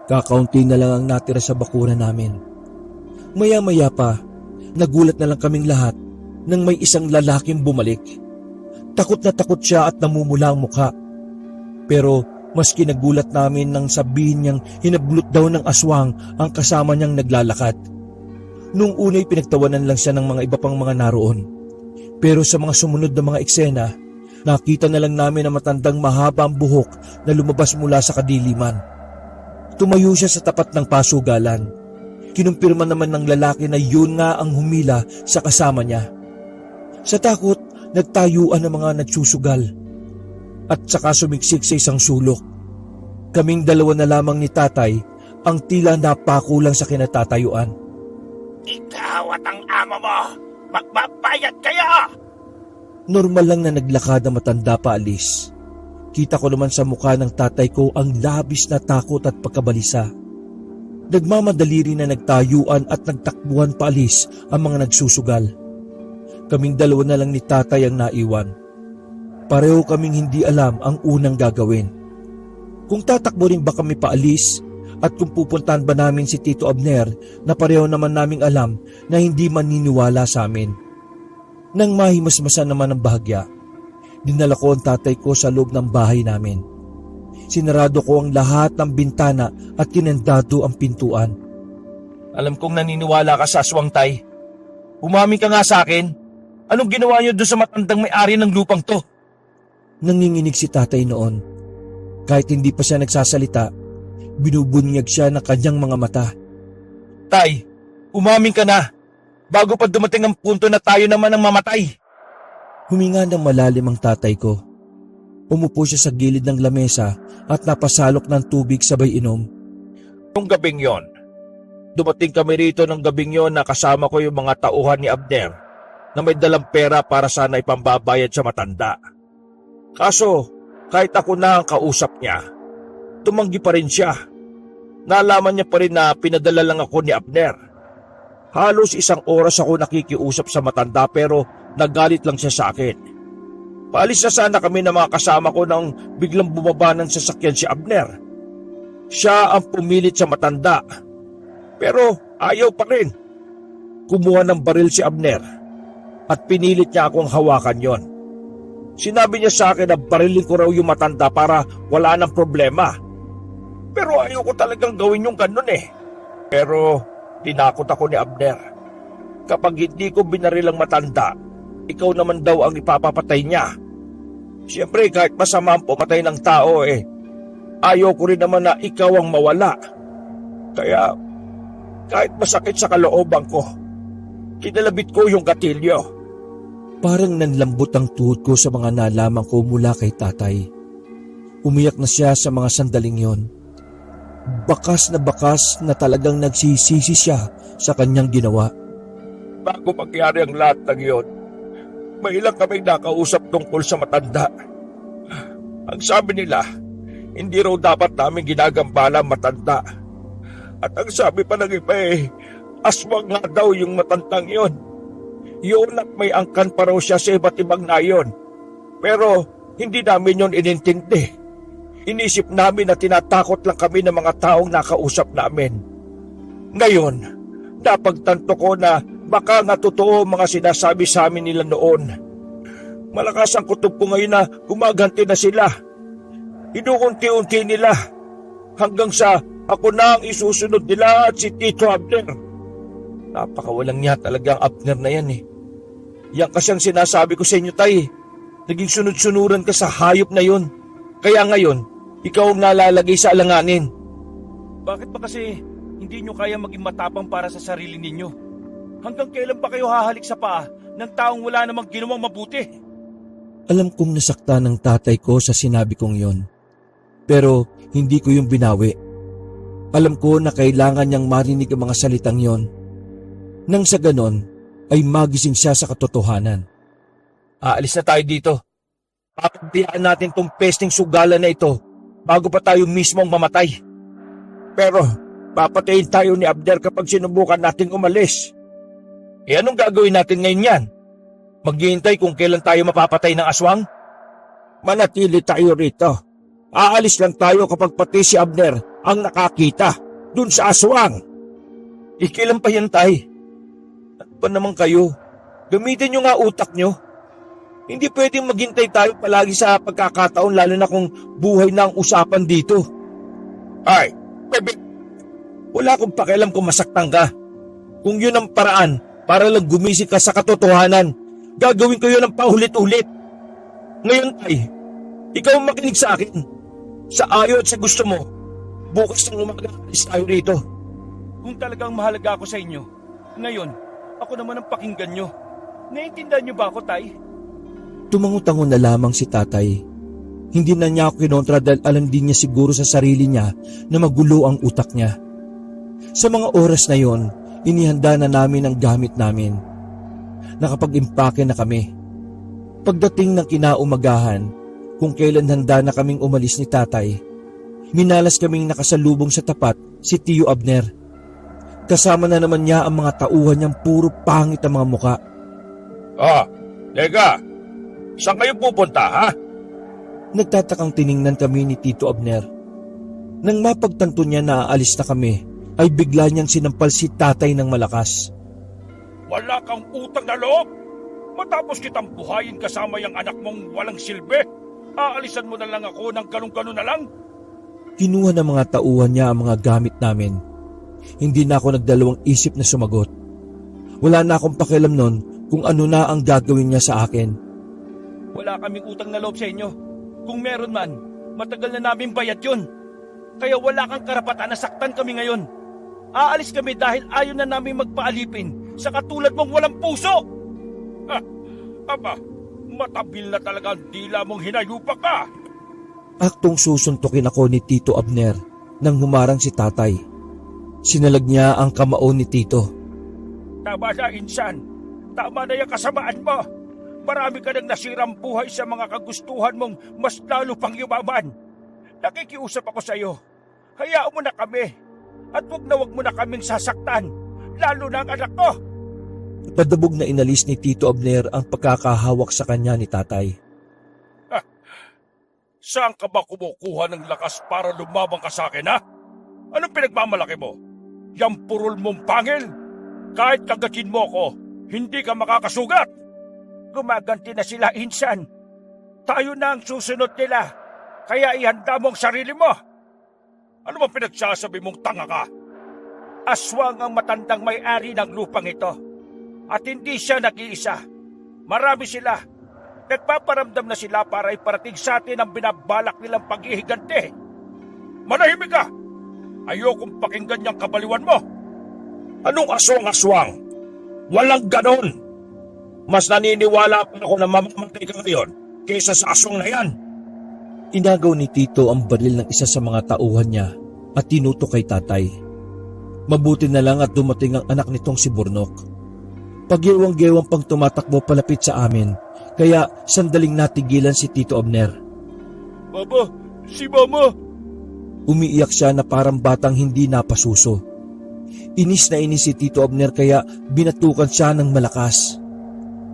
Kakaunti na lang ang natira sa bakura namin. Maya-maya pa, nagulat na lang kaming lahat nang may isang lalaking bumalik. Takot na takot siya at namumula ang mukha. Pero mas kinagulat namin nang sabihin niyang hinablot daw ng aswang ang kasama niyang naglalakad. Nung una'y pinagtawanan lang siya ng mga iba pang mga naroon. Pero sa mga sumunod na mga eksena, nakita na lang namin na matandang mahaba ang buhok na lumabas mula sa kadiliman. Tumayo siya sa tapat ng pasugalan. Kinumpirma naman ng lalaki na yun nga ang humila sa kasama niya. Sa takot, nagtayuan ang mga nagsusugal. At saka sumiksik sa isang sulok. Kaming dalawa na lamang ni tatay ang tila napakulang sa kinatatayuan. Ikaw at ang ama mo, magbabayad kaya! Normal lang na naglakad ang matanda pa alis. Kita ko naman sa mukha ng tatay ko ang labis na takot at pagkabalisa. Nagmamadali rin na nagtayuan at nagtakbuhan paalis ang mga nagsusugal. Kaming dalawa na lang ni tatay ang naiwan. Pareho kaming hindi alam ang unang gagawin. Kung tatakbo rin ba kami paalis at kung pupuntahan ba namin si Tito Abner na pareho naman naming alam na hindi maniniwala sa amin. Nang mahimasmasan naman ang bahagya, dinala ko ang tatay ko sa loob ng bahay namin. Sinarado ko ang lahat ng bintana at kinandado ang pintuan. Alam kong naniniwala ka sa aswang, tay. Umamin ka nga sa akin. Anong ginawa niyo doon sa matandang may-ari ng lupang to? Nanginginig si tatay noon. Kahit hindi pa siya nagsasalita, binubunyag siya ng kanyang mga mata. Tay, umamin ka na. Bago pa dumating ang punto na tayo naman ang mamatay. Huminga ng malalim ang tatay ko. Umupo siya sa gilid ng lamesa at napasalok ng tubig sabay inom. Nung gabing yon, dumating kami rito ng gabing yon na kasama ko yung mga tauhan ni Abner na may dalang pera para sana ipambabayad sa matanda. Kaso, kahit ako na ang kausap niya, tumanggi pa rin siya. Nalaman niya pa rin na pinadala lang ako ni Abner. Halos 1 oras ako nakikiusap sa matanda pero nagalit lang siya sa akin. Paalis na sana kami ng mga kasama ko nang biglang bumaba ng sasakyan si Abner. Siya ang pumilit sa matanda. Pero ayaw pa rin. Kumuha ng baril si Abner at pinilit niya akong hawakan yon. Sinabi niya sa akin na barilin ko raw yung matanda para wala nang problema. Pero ayoko talagang gawin yung ganun eh. Pero tinakot ako ni Abner. Kapag hindi ko binaril ang matanda, ikaw naman daw ang ipapapatay niya. Siyempre kahit masama ang pumatay ng tao ayaw ko rin naman na ikaw ang mawala. Kaya kahit masakit sa kalooban ko, kinalabit ko yung gatilyo. Parang nanlambot ang tuhod ko sa mga nalaman ko mula kay tatay. Umiyak na siya sa mga sandaling yon. Bakas na talagang nagsisisi siya sa kanyang ginawa. Bago mangyari ang lahat ng iyon, may ilang kaming nakausap tungkol sa matanda. Ang sabi nila, hindi raw dapat namin ginagambala ang matanda. At ang sabi pa ng iba aswang nga daw yung matandang iyon. Yun at may angkan pa raw siya sa iba't ibang nayon. Pero hindi namin yun inintindi. Inisip namin na tinatakot lang kami ng mga taong nakausap namin. Ngayon, napagtanto ko na baka nga totoo mga sinasabi sa amin nila noon. Malakas ang kutob ko ngayon na gumaganti na sila. Inuunti-unti nila hanggang sa ako na ang isusunod nila at si Tito Abner. Napakawalang niya talaga ang Abner na yan Yan kasi ang sinasabi ko sa inyo, tay. Naging sunod-sunuran ka sa hayop na yun. Kaya ngayon, ikaw ang nalalagay sa alanganin. Bakit ba kasi hindi nyo kaya maging matapang para sa sarili ninyo? Hanggang kailan pa kayo hahalik sa paa ng taong wala namang ginawang mabuti? Alam kong nasaktan ng tatay ko sa sinabi kong yon. Pero hindi ko yung binawi. Alam ko na kailangan niyang marinig ang mga salitang yon. Nang sa ganon, ay magising siya sa katotohanan. Aalis na tayo dito. Papabayaan natin tong pesting sugalan na ito bago pa tayo mismong mamatay. Pero papatayin tayo ni Abner kapag sinubukan nating umalis. Anong gagawin natin ngayon yan? Maghihintay kung kailan tayo mapapatay ng aswang? Manatili tayo rito. Aalis lang tayo kapag pati si Abner ang nakakita dun sa aswang. Ikilan pa yan, tay. Ano ba naman kayo? Gamitin nyo nga utak nyo. Hindi pwedeng maghintay tayo palagi sa pagkakataon lalo na kung buhay na ang usapan dito. Ay, bebe. Wala akong pakialam kung masaktan ka. Kung yun ang paraan para lang gumising ka sa katotohanan, gagawin ko yun ng paulit-ulit. Ngayon, tay, ikaw ang makinig sa akin. Sa ayaw at sa gusto mo, bukas ng umaga alis tayo rito. Kung talagang mahalaga ako sa inyo, ngayon, ako naman ang pakinggan nyo. Naiintindihan nyo ba ako, tay? Tumango-tango na lamang si tatay. Hindi na niya ako kinontra dahil alam din niya siguro sa sarili niya na magulo ang utak niya. Sa mga oras na yon, inihanda na namin ang gamit namin. Nakapag-impake na kami. Pagdating ng kinaumagahan, kung kailan handa na kaming umalis ni tatay, minalas kaming nakasalubong sa tapat si Tio Abner. Kasama na naman niya ang mga tauhan niyang puro pangit ang mga muka. Teka, saan kayo pupunta, ha? Nagtatakang tiningnan kami ni Tito Abner. Nang mapagtanto niya na aalis na kami, ay bigla niyang sinampal si tatay ng malakas. Wala kang utang na loob! Matapos kitang buhayin kasama yung anak mong walang silbi, aalisan mo na lang ako ng ganun-ganun na lang? Kinuha ng mga tauhan niya ang mga gamit namin. Hindi na ako nagdalawang isip na sumagot. Wala na akong pakialam nun kung ano na ang gagawin niya sa akin. Wala kaming utang na loob sa inyo. Kung meron man, matagal na namin bayad yun. Kaya wala kang karapatan na saktan kami ngayon. Aalis kami dahil ayaw na namin magpaalipin sa katulad mong walang puso. Aba, matabil na talaga ang dila mong hinayupa ka. Aktong susuntukin ako ni Tito Abner nang humarang si tatay. Sinalag niya ang kamao ni Tito. Tama na, insan. Tama na yung kasamaan mo. Marami ka nang nasirang buhay sa mga kagustuhan mong mas lalo pang yumaman. Nakikiusap ako sa iyo. Hayaan mo na kami. At wag mo na kaming sasaktan. Lalo na ang anak ko. Padabog na inalis ni Tito Abner ang pagkakahawak sa kanya ni tatay. Saan ka ba kumukuha ng lakas para lumabang ka sa akin, ha? Anong pinagmamalaki mo? Yang purol mong pangil? Kahit kagatin mo ako, hindi ka makakasugat. Gumaganti na sila, insan. Tayo na ang susunod nila, kaya ihanda mo ang sarili mo. Ano ba pinagsasabi mong tanga ka? Aswang ang matandang may-ari ng lupang ito. At hindi siya nag-iisa. Marami sila. Nagpaparamdam na sila para iparating sa atin ang binabalak nilang paghihigante. Manahimik ka! Ayokong pakinggan niyang kabaliwan mo. Anong aswang-aswang? Walang ganon. Mas naniniwala pa ako na mamamatay ka ngayon kaysa sa aswang na yan. Inagaw ni Tito ang baril ng isa sa mga tauhan niya at tinutok kay tatay. Mabuti na lang at dumating ang anak nitong si Burnok. Pagiwang-gewang pang tumatakbo palapit sa amin, kaya sandaling natigilan si Tito Abner. Baba, si Mama! Umiiyak siya na parang batang hindi napasuso. Inis na inis si Tito Abner kaya binatukan siya ng malakas.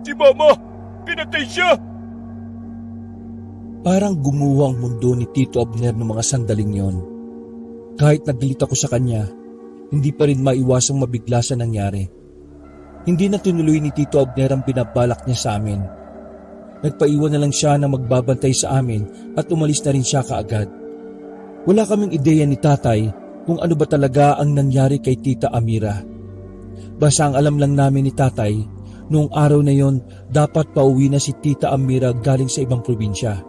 Si Mama! Pinatay siya! Parang gumuho ang mundo ni Tito Abner ng mga sandaling yon. Kahit naggalit ako sa kanya, hindi pa rin maiwasang mabigla sa nangyari. Hindi na tinuloy ni Tito Abner ang binabalak niya sa amin. Nagpaiwan na lang siya na magbabantay sa amin at umalis na rin siya kaagad. Wala kaming ideya ni tatay kung ano ba talaga ang nangyari kay Tita Amira. Basta ang alam lang namin ni tatay, noong araw na yon dapat pauwi na si Tita Amira galing sa ibang probinsya.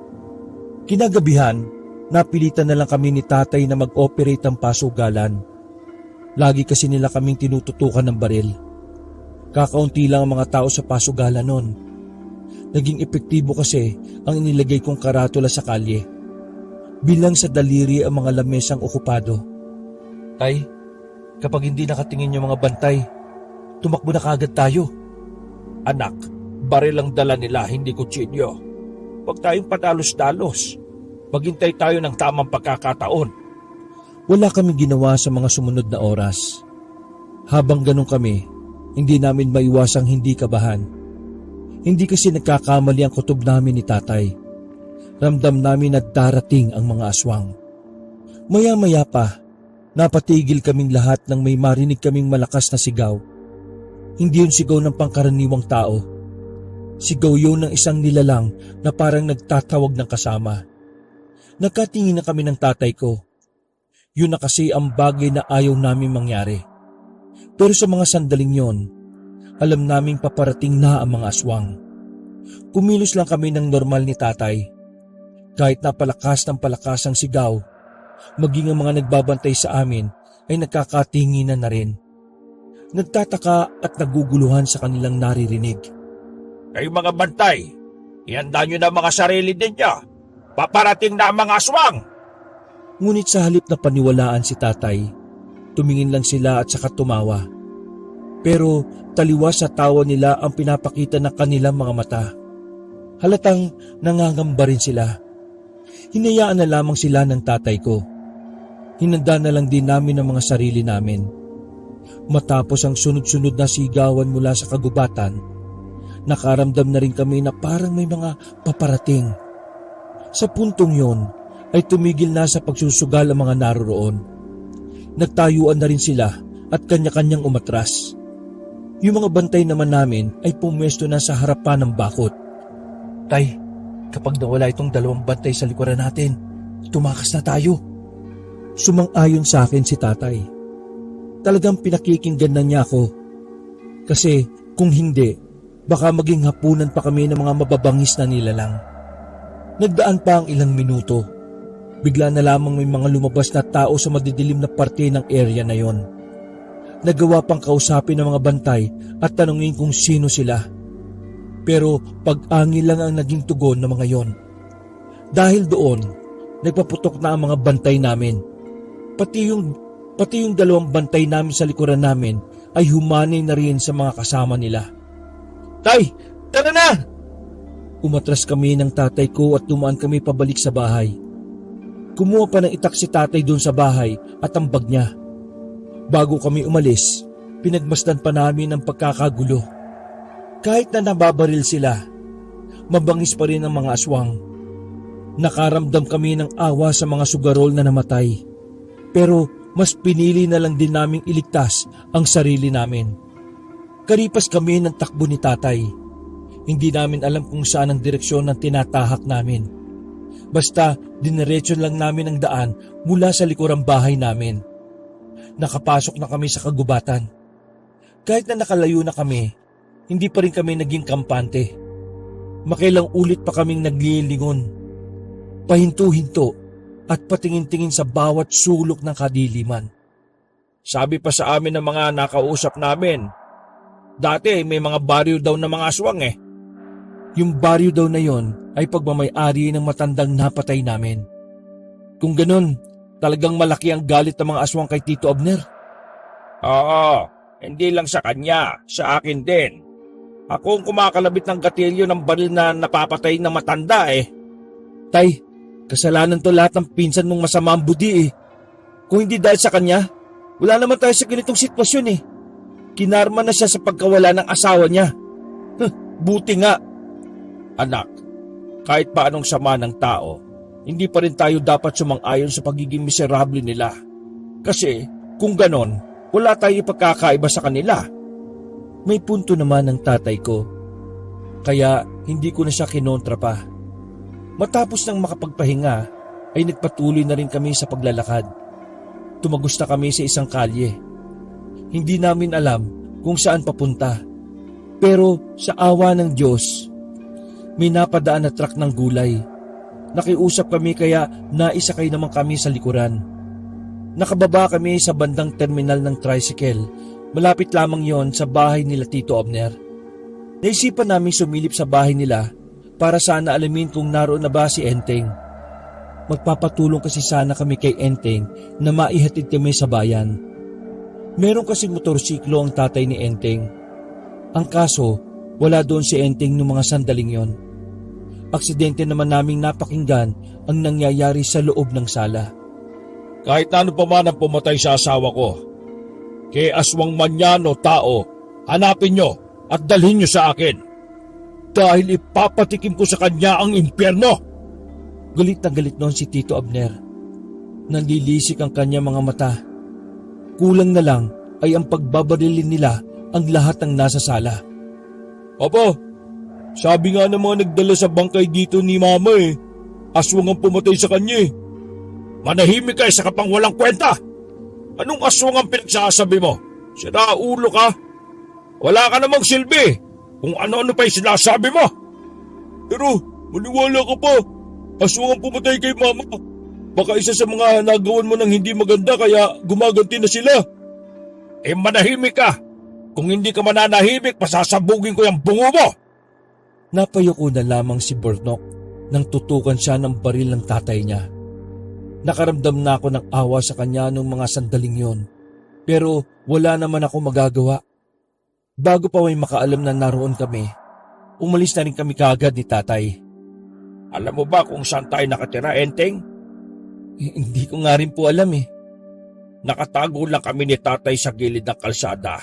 Kinagabihan, napilitan na lang kami ni tatay na mag-operate ng pasugalan. Lagi kasi nila kaming tinututukan ng baril. Kakaunti lang ang mga tao sa pasugalan noon. Naging epektibo kasi ang inilagay kong karatula sa kalye. Bilang sa daliri ang mga lamesang okupado. Tay, kapag hindi nakatingin yung mga bantay, tumakbo na kagad tayo. Anak, baril ang dala nila, hindi kutsilyo. Huwag tayong padalos-dalos. Maghintay tayo ng tamang pagkakataon. Wala kaming ginawa sa mga sumunod na oras. Habang ganun kami, hindi namin maiwasang hindi kabahan. Hindi kasi nagkakamali ang kutob namin ni tatay. Ramdam namin na darating ang mga aswang. Maya-maya pa, napatigil kaming lahat nang may marinig kaming malakas na sigaw. Hindi yun sigaw ng pangkaraniwang tao. Sigaw yun ng isang nilalang na parang nagtatawag ng kasama. Nagkatingin na kami ng tatay ko. Yun na kasi ang bagay na ayaw namin mangyari. Pero sa mga sandaling yon, alam naming paparating na ang mga aswang. Kumilos lang kami ng normal ni tatay. Kahit napalakas ng palakas ang sigaw, maging ang mga nagbabantay sa amin ay nagkakatinginan na rin. Nagtataka at naguguluhan sa kanilang naririnig. Kayo mga bantay, ihanda nyo na mga sarili ninyo. Paparating na ang mga aswang! Ngunit sa halip na paniwalaan si tatay, tumingin lang sila at saka tumawa. Pero taliwas sa tawa nila ang pinapakita ng kanilang mga mata. Halatang nangangamba rin sila. Hinayaan na lamang sila ng tatay ko. Hinanda na lang din namin ang mga sarili namin. Matapos ang sunod-sunod na sigawan mula sa kagubatan, nakaramdam na rin kami na parang may mga paparating. Sa puntong yon ay tumigil na sa pagsusugal ang mga naroroon. Nagtayuan na rin sila at kanya-kanyang umatras. Yung mga bantay naman namin ay pumwesto na sa harapan ng bakod. Tay, kapag nawala itong dalawang bantay sa likuran natin, tumakas na tayo. Sumang-ayon sa akin si tatay. Talagang pinakikinggan na niya ako. Kasi kung hindi, baka maging hapunan pa kami ng mga mababangis na nilalang. Nagdaan pa ang ilang minuto. Bigla na lamang may mga lumabas na tao sa madidilim na parte ng area na yon. Nagawa pang kausapin ng mga bantay at tanungin kung sino sila. Pero pag-angil lang ang naging tugon ng mga yon. Dahil doon, nagpaputok na ang mga bantay namin. Pati yung dalawang bantay namin sa likuran namin ay humanay na rin sa mga kasama nila. Tay, tara na! Umatras kami ng tatay ko at dumaan kami pabalik sa bahay. Kumuha pa ng itak si tatay doon sa bahay at ang bag niya. Bago kami umalis, pinagmasdan pa namin ang pagkakagulo. Kahit na nababaril sila, mabangis pa rin ang mga aswang. Nakaramdam kami ng awa sa mga sugarol na namatay. Pero mas pinili na lang din naming iligtas ang sarili namin. Karipas kami ng takbo ni tatay. Hindi namin alam kung saan ang direksyon ng tinatahak namin. Basta diniretso lang namin ang daan mula sa likurang bahay namin. Nakapasok na kami sa kagubatan. Kahit na nakalayo na kami, hindi pa rin kami naging kampante. Makailang ulit pa kaming naglilingon. Pahinto-hinto at patingin-tingin sa bawat sulok ng kadiliman. Sabi pa sa amin ng mga nakausap namin, dati may mga baryo daw na mga aswang eh. Yung baryo daw na yon ay pagmamay-ari ng matandang napatay namin. Kung ganun, talagang malaki ang galit ng mga aswang kay Tito Abner. Oo, hindi lang sa kanya, sa akin din. Ako ang kumakalabit ng gatilyo ng baril na napapatay na matanda eh. Tay, kasalanan to lahat ng pinsan mong masama ang budi eh. Kung hindi dahil sa kanya, wala naman tayo sa ganitong sitwasyon eh. Kinarma na siya sa pagkawala ng asawa niya. Buti nga. Anak, kahit pa anong sama ng tao, hindi pa rin tayo dapat sumang-ayon sa pagiging miserable nila. Kasi kung ganon, wala tayo ipagkakaiba sa kanila. May punto naman ng tatay ko. Kaya hindi ko na siya kinontra pa. Matapos ng makapagpahinga, ay nagpatuloy na rin kami sa paglalakad. Tumagos na kami sa isang kalye. Hindi namin alam kung saan papunta. Pero sa awa ng Diyos, may napadaan na truck ng gulay. Nakiusap kami kaya naisakay naman kami sa likuran. Nakababa kami sa bandang terminal ng tricycle. Malapit lamang yon sa bahay nila Tito Abner. Naisipan namin sumilip sa bahay nila para sana alamin kung naroon na ba si Enteng. Magpapatulong kasi sana kami kay Enteng na maihatid kami sa bayan. Meron kasing motorsiklo ang tatay ni Enteng. Ang kaso, wala doon si Enteng noong mga sandaling yon. Aksidente naman naming napakinggan ang nangyayari sa loob ng sala. Kahit ano pa man ang pumatay sa asawa ko, kay aswang man yan o tao, hanapin nyo at dalhin nyo sa akin. Dahil ipapatikim ko sa kanya ang impyerno. Galit na galit noon si Tito Abner. Nanlilisik ang kanya mga mata. Kulang na lang ay ang pagbabarilin nila ang lahat ng nasa sala. Opo, sabi nga ng mga nagdala sa bangkay dito ni Mama eh, aswang ang pumatay sa kanya eh. Manahimik ka sa kapang walang kwenta. Anong aswang ang pinagsasabi mo? Sira ulo ka. Wala ka namang silbi kung ano-ano pa yung sinasabi mo. Pero maniwala ka pa. Aswang ang pumatay kay Mama. Baka isa sa mga nagawan mo ng hindi maganda kaya gumaganti na sila. Eh manahimik ka. Kung hindi ka mananahimik, pasasabugin ko yung bungo mo. Napayuko na lamang si Burnok nang tutukan siya ng baril ng tatay niya. Nakaramdam na ako ng awa sa kanya noong mga sandaling yon. Pero wala naman ako magagawa. Bago pa may makaalam na naroon kami, umalis na rin kami kaagad ni tatay. Alam mo ba kung saan tayo nakatira, Enteng? Hindi ko nga rin po alam eh. Nakatago lang kami ni tatay sa gilid ng kalsada.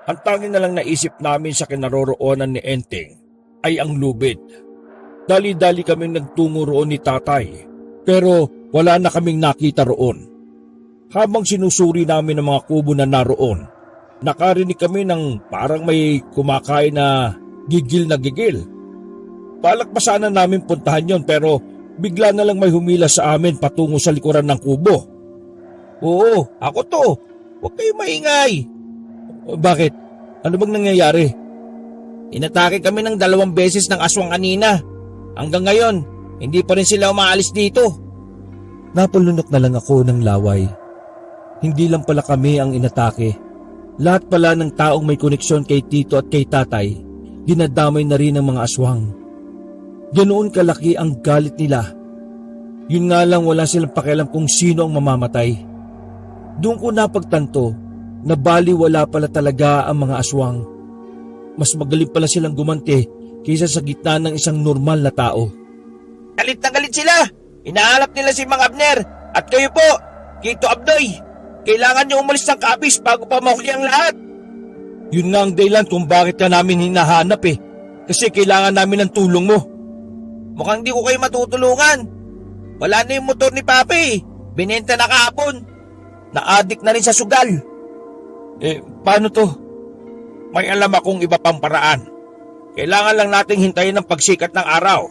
Ang tanging na lang naisip namin sa kinaroroonan ni Enteng ay ang lubid. Dali-dali kaming nagtungo roon ni tatay, pero wala na kaming nakita roon. Habang sinusuri namin ang mga kubo na naroon, nakarinig kami ng parang may kumakain na gigil na gigil. Balak pa sana namin puntahan yon pero bigla na lang may humila sa amin patungo sa likuran ng kubo. Oo, ako to. Huwag kayong maingay. Bakit? Ano bang nangyayari? Inatake kami ng 2 beses ng aswang kanina. Hanggang ngayon, hindi pa rin sila umaalis dito. Napalunok na lang ako ng laway. Hindi lang pala kami ang inatake. Lahat pala ng taong may koneksyon kay Tito at kay Tatay, dinadamay na rin ng mga aswang. Ganoon kalaki ang galit nila. Yun nga lang wala silang pakialam kung sino ang mamamatay. Doon ko napagtanto na baliwala pala talaga ang mga aswang. Mas magaling pala silang gumanti kaysa sa gitna ng isang normal na tao. Galit na galit sila. Inahanap nila si Mang Abner. At kayo po, Tito Abdoy. Kailangan nyo umalis ng kapis bago pa mahuli ang lahat. Yun nga ang dahilan kung bakit ka namin hinahanap eh. Kasi kailangan namin ng tulong mo. Mukhang di ko kayo matutulungan. Wala na yung motor ni Papi. Binenta na kahapon. Na-addict na rin sa sugal. Paano to? May alam akong iba pang paraan. Kailangan lang nating hintayin ang pagsikat ng araw.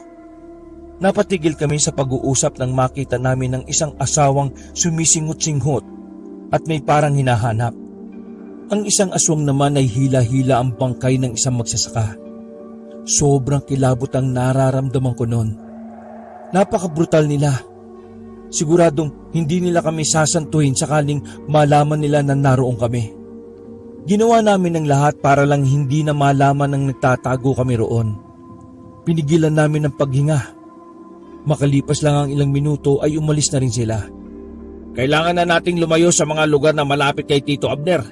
Napatigil kami sa pag-uusap nang makita namin ng isang asawang sumisingot-singhot at may parang hinahanap. Ang isang aswang naman ay hila-hila ang bangkay ng isang magsasaka. Sobrang kilabot ang nararamdaman ko noon. Napaka-brutal nila. Siguradong hindi nila kami sasantuhin sakaling malaman nila na naroon kami. Ginawa namin ang lahat para lang hindi na malaman ng nagtatago kami roon. Pinigilan namin ang paghinga. Makalipas lang ang ilang minuto ay umalis na rin sila. Kailangan na nating lumayo sa mga lugar na malapit kay Tito Abner.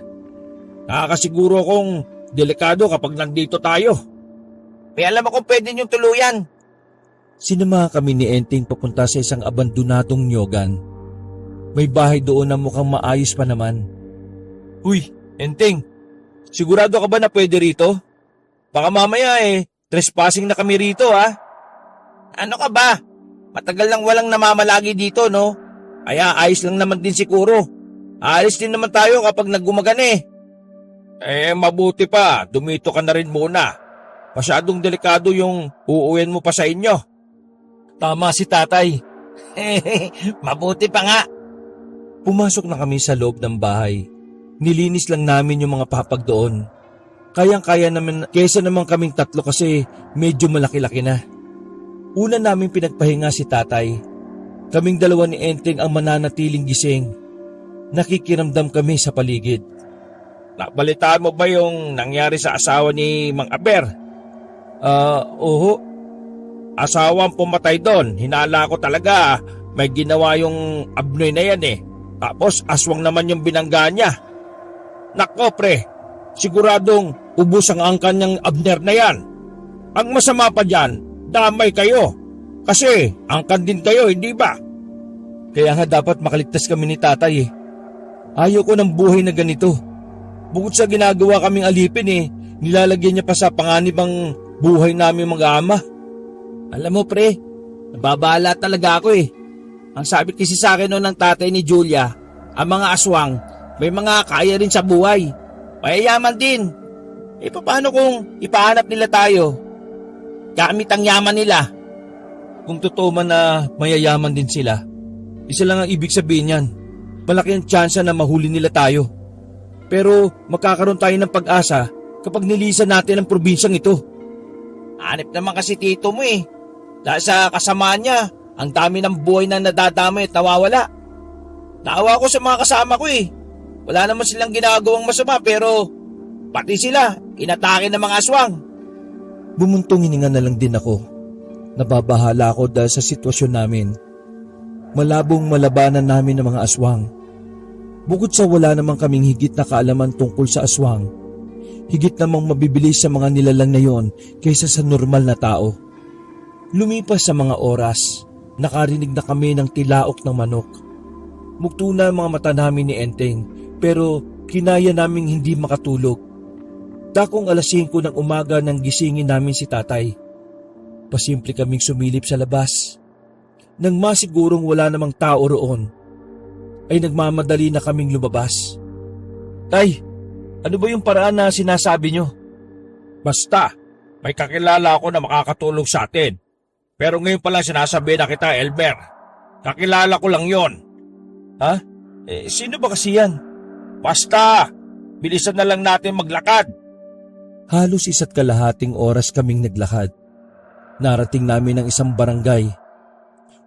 Nakakasiguro kong delikado kapag nandito tayo. May alam akong pwede niyong tuluyan. Sinama kami ni Enteng papunta sa isang abandonadong nyogan. May bahay doon na mukhang maayos pa naman. Uy, Enteng, sigurado ka ba na pwede rito? Baka mamaya trespassing na kami rito ha? Ano ka ba? Matagal lang walang namamalagi dito no? Kaya ayos lang naman din siguro. Aalis din naman tayo kapag naggumagana mabuti pa, dumito ka na rin muna. Masyadong delikado yung uuwian mo pa sa inyo. Tama si tatay. Mabuti pa nga. Pumasok na kami sa loob ng bahay. Nilinis lang namin yung mga papag doon. Kayang-kaya naman kesa naman kaming tatlo kasi medyo malaki-laki na. Una namin pinagpahinga si tatay. Kaming dalawa ni Enteng ang mananatiling gising. Nakikiramdam kami sa paligid. Nabalitaan mo ba yung nangyari sa asawa ni Mang Aber? Oo. Asawang pumatay doon. Hinala ko talaga may ginawa yung Abnoy na yan Tapos aswang naman yung binangga niya. Nako pre, siguradong ubos ang angkan niyang Abner na yan. Ang masama pa dyan, damay kayo. Kasi angkan din kayo, hindi ba? Kaya nga dapat makaligtas kami ni tatay Ayaw ko ng buhay na ganito. Bukod sa ginagawa kaming alipin nilalagyan niya pa sa panganib ang buhay namin mag-ama. Alam mo pre, nababala talaga ako Ang sabi kasi sa akin noon ng tatay ni Julia, ang mga aswang may mga kaya rin sa buhay. Mayayaman din. Paano kung ipahanap nila tayo? Gamit ang yaman nila. Kung totoo man na mayayaman din sila, isa lang ang ibig sabihin yan. Malaki ang tsansa na mahuli nila tayo. Pero magkakaroon tayo ng pag-asa kapag nilisan natin ang probinsyang ito. Hanip naman kasi tito mo Dahil sa kasamaan niya, ang dami ng buhay na nadadamay at nawawala. Naawa ko sa mga kasama ko Wala naman silang ginagawang masama pero pati sila, inatake ng mga aswang. Bumuntong hininga na lang din ako. Nababahala ako dahil sa sitwasyon namin. Malabong malabanan namin ng mga aswang. Bukod sa wala namang kaming higit na kaalaman tungkol sa aswang, higit namang mabibilis sa mga nilalang na yon kaysa sa normal na tao. Lumipas sa mga oras, nakarinig na kami ng tilaok ng manok. Mugto na ang mga mata namin ni Enteng pero kinaya naming hindi makatulog. Dakong 5:00 ng umaga nang gisingin namin si tatay. Pasimple kaming sumilip sa labas. Nang masigurong wala namang tao roon, ay nagmamadali na kaming lumabas. Tay, ano ba yung paraan na sinasabi nyo? Basta, may kakilala ako na makakatulong sa atin. Pero ngayon pala sinasabi na kita, Elmer. Kakilala ko lang yon. Ha? Sino ba kasi yan? Basta, bilisan na lang natin maglakad. Halos 1.5 oras kaming naglakad. Narating namin ang isang barangay.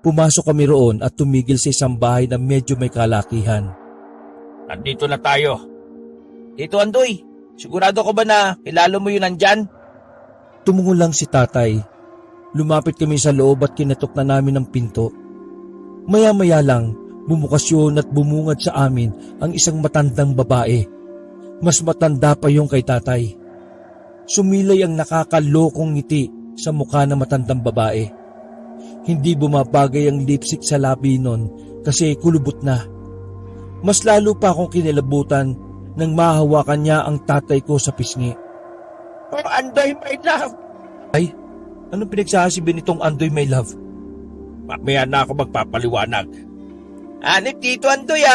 Pumasok kami roon at tumigil sa isang bahay na medyo may kalakihan. Nandito na tayo. Tito Andoy, sigurado ko ba na kilala mo yun nandyan? Tumungo lang si tatay. Lumapit kami sa loob at kinatok na namin ang pinto. Maya-maya lang, bumukas yun at bumungad sa amin ang isang matandang babae. Mas matanda pa yung kay tatay. Sumilay ang nakakalokong ngiti sa mukha ng matandang babae. Hindi bumabagay ang lipstick sa labi nun kasi kulubot na. Mas lalo pa akong kinilabutan nang mahawakan niya ang tatay ko sa pisngi. Oh, Andoy, my love! Ay, anong pinagsasabi nitong Andoy, my love? Mamaya na ako magpapaliwanag. Anip, Tito Andoy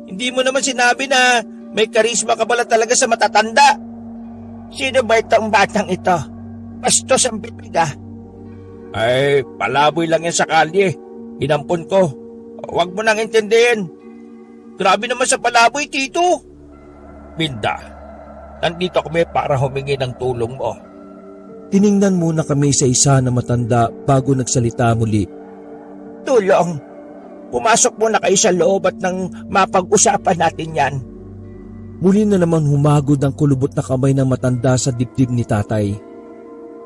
Hindi mo naman sinabi na may karisma ka pala talaga sa matatanda. Sino ba itong batang ito? bastos ang bitbig ah. Ay, palaboy lang yan sa kalye. Inampon ko. Huwag mo nang intindihin. Grabe naman sa palaboy, Tito. Minda, nandito kami para humingi ng tulong mo. Tiningnan muna kami sa isa na matanda bago nagsalita muli. Tulong. Pumasok muna kayo sa loob at nang mapag-usapan natin yan. Muli na naman humagod ang kulubot na kamay ng matanda sa dibdib ni tatay.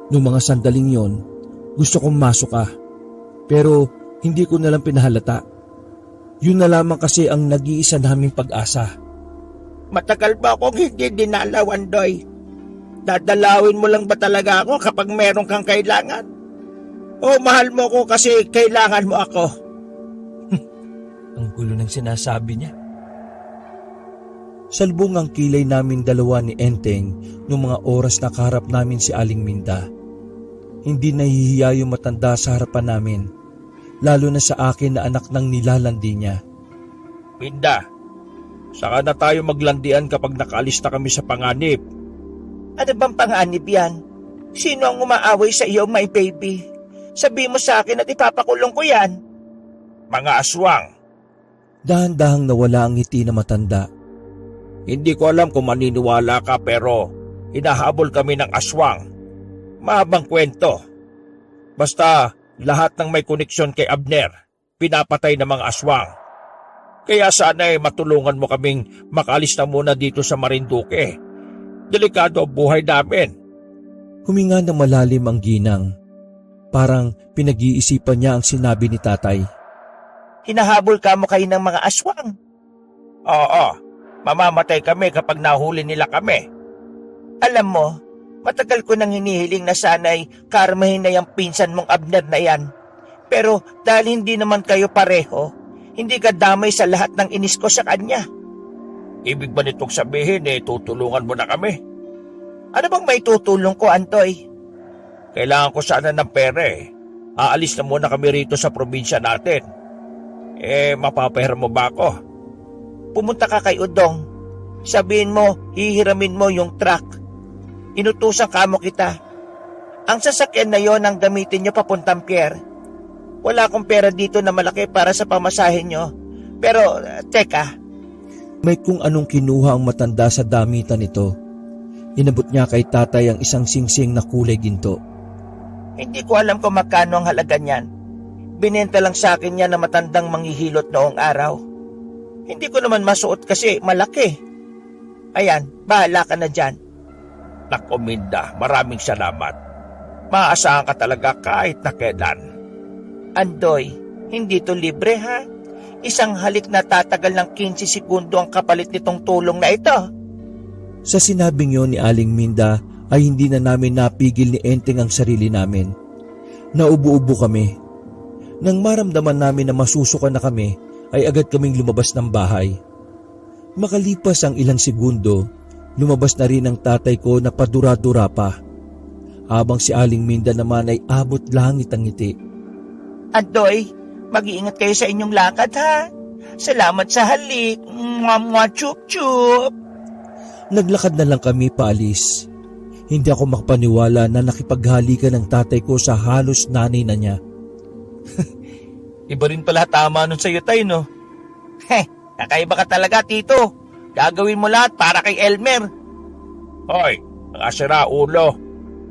Noong mga sandaling yon, gusto kong masok pero hindi ko nalang pinahalata. Yun na lamang kasi ang nag-iisa naming pag-asa. Matagal ba akong hindi dinalaw, Andoy? Dadalawin mo lang ba talaga ako kapag meron kang kailangan? O mahal mo ko kasi kailangan mo ako? Ang gulo ng sinasabi niya. Salbong ang kilay namin dalawa ni Enteng noong mga oras na kaharap namin si Aling Minda. Hindi nahihiya yung matanda sa harapan namin, lalo na sa akin na anak ng nilalandi niya. Minda, saka na tayo maglandian kapag nakaalis na kami sa panganib. Ano bang panganib yan? Sino ang umaaway sa iyo, my baby? Sabi mo sa akin at ipapakulong ko yan. Mga aswang. Dahan-dahang nawala ang ngiti na matanda. Hindi ko alam kung maniniwala ka pero hinahabol kami ng aswang. Mahabang kwento. Basta lahat ng may koneksyon kay Abner, pinapatay ng mga aswang. Kaya sana matulungan mo kaming makaalis na muna dito sa Marinduque. Delikado ang buhay namin. Huminga ng malalim ang ginang. Parang pinag-iisipan niya ang sinabi ni tatay. Hinahabol ka mo kayo ng mga aswang? Oo, mamamatay kami kapag nahuli nila kami. Alam mo, matagal ko nang hinihiling na sana'y karmahin na yung pinsan mong Abner na yan. Pero dahil hindi naman kayo pareho, hindi ka damay sa lahat ng inis ko sa kanya. Ibig ba nitong sabihin tutulungan mo na kami? Ano bang may tutulong ko, Antoy? Kailangan ko sana ng pera Aalis na muna kami rito sa probinsya natin. Mapapahiram mo ba ako? Pumunta ka kay Udong. Sabihin mo, hihiramin mo yung truck. Inutusan ka mo kita. Ang sasakyan na yon ang gamitin nyo papuntang pier. Wala akong pera dito na malaki para sa pamasahin nyo. Pero, teka. May kung anong kinuha ang matanda sa damitan nito. Inabot niya kay tatay ang isang singsing na kulay ginto. Hindi ko alam kung magkano ang halaga niyan. Binenta lang sa akin yan na matandang manghihilot noong araw. Hindi ko naman masuot kasi malaki. Ayan, bahala ka na dyan. Naku Minda, maraming salamat. Maaasahan ka talaga kahit na kailan. Andoy, hindi to libre ha? Isang halik na tatagal ng 15 segundo ang kapalit nitong tulong na ito. Sa sinabing yon ni Aling Minda ay hindi na namin napigil ni Enteng ang sarili namin. Naubo-ubo kami. Nang maramdaman namin na masusuka na kami, ay agad kaming lumabas ng bahay. Makalipas ang ilang segundo, lumabas na rin ang tatay ko na padura-dura pa. Habang si Aling Minda naman ay abot langit ang ngiti. Andoy, mag-iingat kayo sa inyong lakad ha. Salamat sa halik. Mwah, chup-chup. Naglakad na lang kami paalis. Hindi ako makapaniwala na nakipaghalikan ng tatay ko sa halos nanay na niya. Iba rin pala tama nun sa'yo tayo, no? Kakaiba ka talaga, Tito. Gagawin mo lahat para kay Elmer. Hoy, mga sira ulo.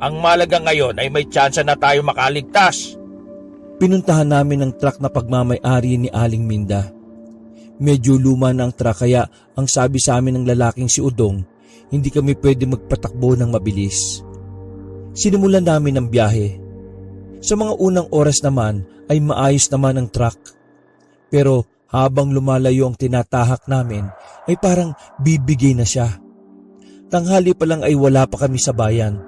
Ang malaga ngayon ay may tsansa na tayo makaligtas. Pinuntahan namin ang truck na pagmamay-ari ni Aling Minda. Medyo luma na ang truck kaya ang sabi sa amin ng lalaking si Udong, hindi kami pwede magpatakbo ng mabilis. Sinimulan namin ang biyahe. Sa mga unang oras naman ay maayos naman ang truck. Pero habang lumalayo ang tinatahak namin ay parang bibigay na siya. Tanghali pa lang ay wala pa kami sa bayan.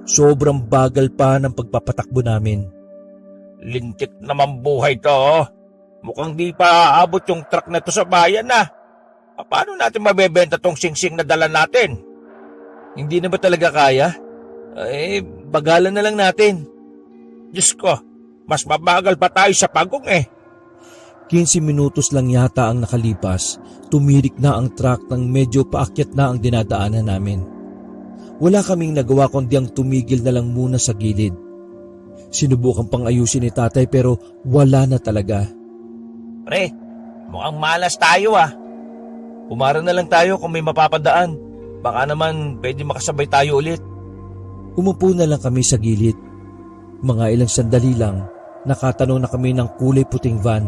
Sobrang bagal pa ng pagpapatakbo namin. Lintik naman buhay to. Mukhang di pa aabot yung truck na to sa bayan na. Paano natin mabebenta tong singsing na dala natin? Hindi na ba talaga kaya? Bagalan na lang natin. Diyos ko, mas mabagal pa tayo sa pagong 15 minutos lang yata ang nakalipas, tumirik na ang truck nang medyo paakyat na ang dinadaanan namin. Wala kaming nagawa kundi ang tumigil na lang muna sa gilid. Sinubukan pang ayusin ni tatay pero wala na talaga. Pre, mukhang malas tayo ah. Umara na lang tayo kung may mapapadaan. Baka naman pwede makasabay tayo ulit. Umupo na lang kami sa gilid. Mga ilang sandali lang, nakatanaw na kami ng kulay puting van.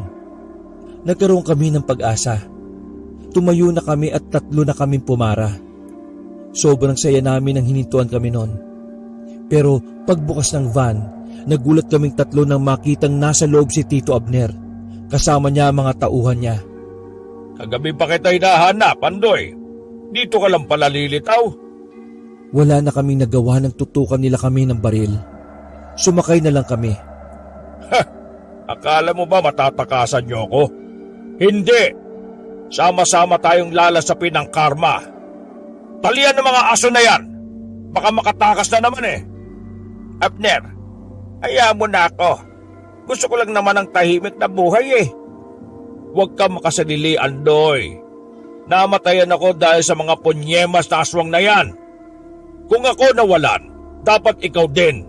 Nagkaroon kami ng pag-asa. Tumayo na kami at 3 na kaming pumara. Sobrang saya namin nang hinintuan kami noon. Pero pagbukas ng van, nagulat kaming 3 nang makitang nasa loob si Tito Abner. Kasama niya ang mga tauhan niya. Kagabi pa kita hinahanap, Pandoy. Dito ka lang pala lilitaw. Wala na kaming nagawa nang tutukan nila kami ng baril. Sumakay na lang kami. Akala mo ba matatakasan niyo ako? Hindi. Sama-sama tayong lalasapin ng karma. Talian ng mga aso na yan. Baka makatakas na naman eh. Abner, hayaan mo na ako. Gusto ko lang naman ng tahimik na buhay eh. Huwag ka makasalili, Andoy. Namatayan ako dahil sa mga punyemas na aswang na yan. Kung ako nawalan, dapat ikaw din.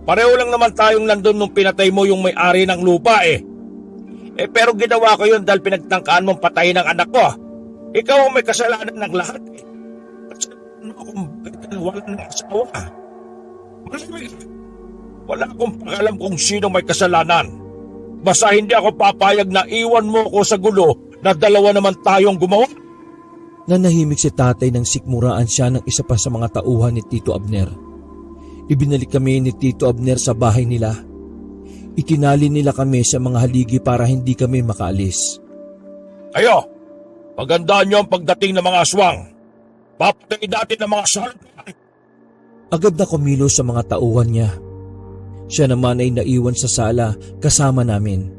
Pareho lang naman tayong nandun nung pinatay mo yung may-ari ng lupa eh. Pero ginawa ko yun dahil pinagtangkaan mong patayin ang anak ko. Ikaw ang may kasalanan ng lahat eh. Ano kung bakit wala ng asawa? Wala akong pakalam kung sino may kasalanan. Basta hindi ako papayag na iwan mo ko sa gulo na 2 naman tayong gumawa. Nanahimik si tatay nang sikmuraan siya ng isa pa sa mga tauhan ni Tito Abner. Ibinalik kami ni Tito Abner sa bahay nila. Itinali nila kami sa mga haligi para hindi kami makaalis. Kayo, pagandaan niyo ang pagdating ng mga aswang. Papatay natin ng mga salot. Agad na kumilos sa mga tauhan niya. Siya naman ay naiwan sa sala kasama namin.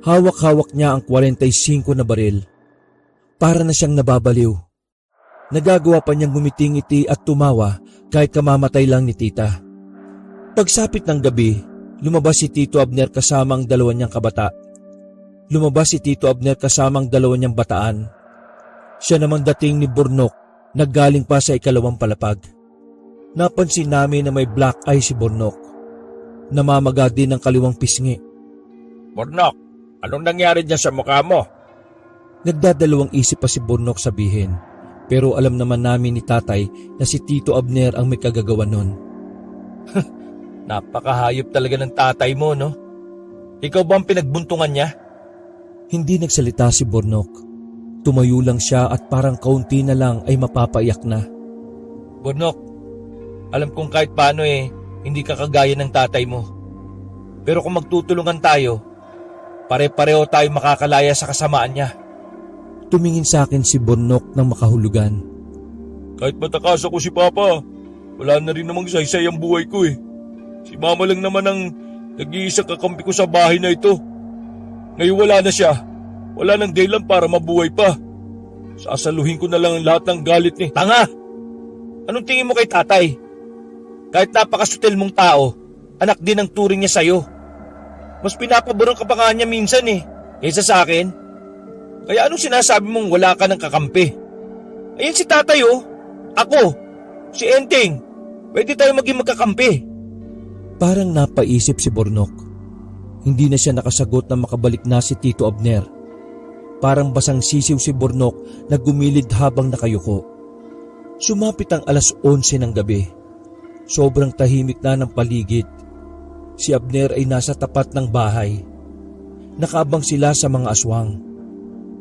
Hawak-hawak niya ang 45 na baril. Para na siyang nababaliw. Nagagawa pa niyang ngumiti-ngiti at tumawa kahit kamamatay lang ni tita. Pagsapit ng gabi, lumabas si Tito Abner kasama ang 2 niyang kabata. Lumabas si Tito Abner kasama ang 2 niyang bataan. Siya naman dating ni Bornok, naggaling pa sa 2nd palapag. Napansin namin na may black eye si Bornok. Namamaga din ang kaliwang pisngi. Bornok, anong nangyari dyan sa mukha mo? Nagdadalawang isip pa si Bornok sabihin, pero alam naman namin ni tatay na si Tito Abner ang may kagagawan nun. Napakahayop talaga ng tatay mo, no? Ikaw ba ang pinagbuntungan niya? Hindi nagsalita si Bornok. Tumayo lang siya at parang kaunti na lang ay mapapaiyak na. Bornok, alam kong kahit paano hindi ka kagaya ng tatay mo. Pero kung magtutulungan tayo, pare-pareho tayo makakalaya sa kasamaan niya. Tumingin sa akin si Bornok ng makahulugan. Kahit matakas ako si Papa, wala na rin namang saysay ang buhay ko eh. Si Mama lang naman ang nag-iisang kakampi ko sa bahay na ito. Ngayon wala na siya. Wala nang dahilan para mabuhay pa. Sasaluhin ko na lang ang lahat ng galit ni... Tanga! Anong tingin mo kay tatay? Kahit napakasutil mong tao, anak din ang turing niya sa'yo. Mas pinapaborong ka pa nga niya minsan kaysa sa akin. Kaya anong sinasabi mong wala ka ng kakampi? Ayan si tatay ako, si Enteng. Pwede tayo maging magkakampi. Parang napaisip si Bornok. Hindi na siya nakasagot na makabalik na si Tito Abner. Parang basang sisiw si Bornok na gumilid habang nakayuko. Sumapit ang 11:00 ng gabi. Sobrang tahimik na ng paligid. Si Abner ay nasa tapat ng bahay. Nakaabang sila sa mga aswang.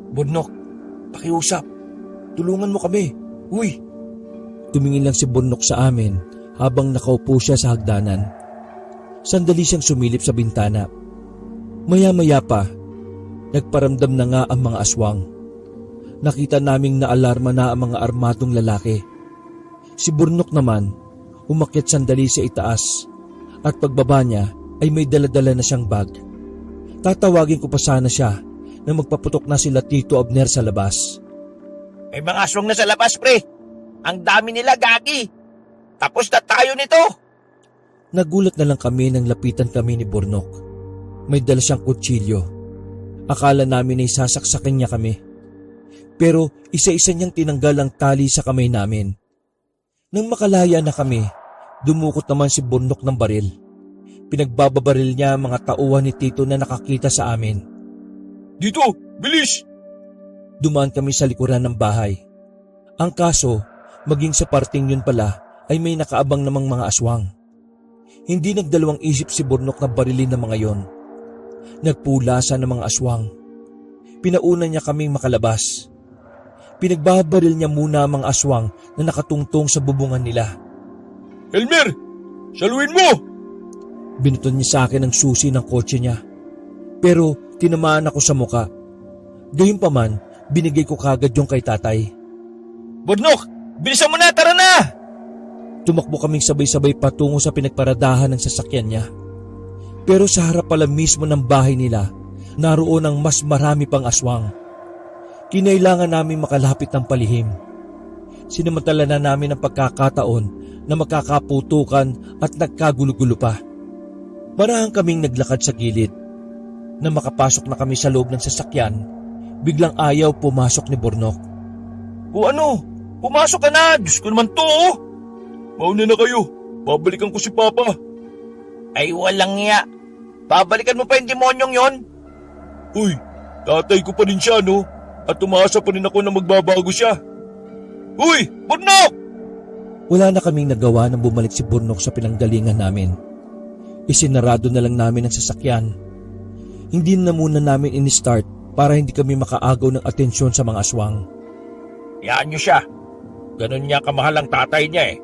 Bornok, pakiusap. Tulungan mo kami. Uy! Tumingin lang si Bornok sa amin habang nakaupo siya sa hagdanan. Sandali siyang sumilip sa bintana. Maya-maya pa, nagparamdam na nga ang mga aswang. Nakita naming naalarma na ang mga armadong lalaki. Si Bornok naman, umakyat sandali sa itaas at pagbaba niya ay may daladala na siyang bag. Tatawagin ko pa sana siya na magpaputok na sila Tito Abner sa labas. May mga aswang na sa labas, pre. Ang dami nila, gagi. Tapos na tayo nito. Nagulat na lang kami nang lapitan kami ni Bornok. May dala siyang kutsilyo. Akala namin ay sasaksakin niya kami. Pero isa-isa niyang tinanggal ang tali sa kamay namin. Nang makalaya na kami, dumukot naman si Burnok ng baril. Pinagbababaril niya ang mga tauhan ni Tito na nakakita sa amin. Dito! Bilis! Dumaan kami sa likuran ng bahay. Ang kaso, maging sa parting yun pala ay may nakaabang namang mga aswang. Hindi nagdalawang isip si Burnok na barilin ng mga yon. Nagpulasan ng mga aswang. Pinauna niya kaming makalabas. Pinagbabaril niya muna ang mga aswang na nakatungtong sa bubungan nila. Elmer! Saluin mo! Binuton niya sa akin ang susi ng kotse niya. Pero tinamaan ako sa muka. Gayunpaman, binigay ko kagad yung kay tatay. Burnok! Bilisan mo na! Tara na! Tumakbo kaming sabay-sabay patungo sa pinagparadahan ng sasakyan niya. Pero sa harap pala mismo ng bahay nila, naroon ang mas marami pang aswang. Kinailangan namin makalapit ng palihim. Sinamantala na namin ang pagkakataon na magkakaputukan at nagkagulo-gulo pa. Marahang kaming naglakad sa gilid. Nang makapasok na kami sa loob ng sasakyan, biglang ayaw pumasok ni Burnok. O ano? Pumasok ka na! Diyos ko naman to! Oh. Mauna na kayo. Babalikan ko si Papa. Ay walang iya. Babalikan mo pa yung demonyong yon? Uy, tatay ko pa rin siya, no? At umasa pa rin ako na magbabago siya. Uy, Burnok! Wala na kaming nagawa nang bumalik si Burnok sa pinanggalingan namin. Isinarado na lang namin ang sasakyan. Hindi na muna namin in-start para hindi kami makaagaw ng atensyon sa mga aswang. Yaan niyo siya. Ganun niya kamahal ang tatay niya eh.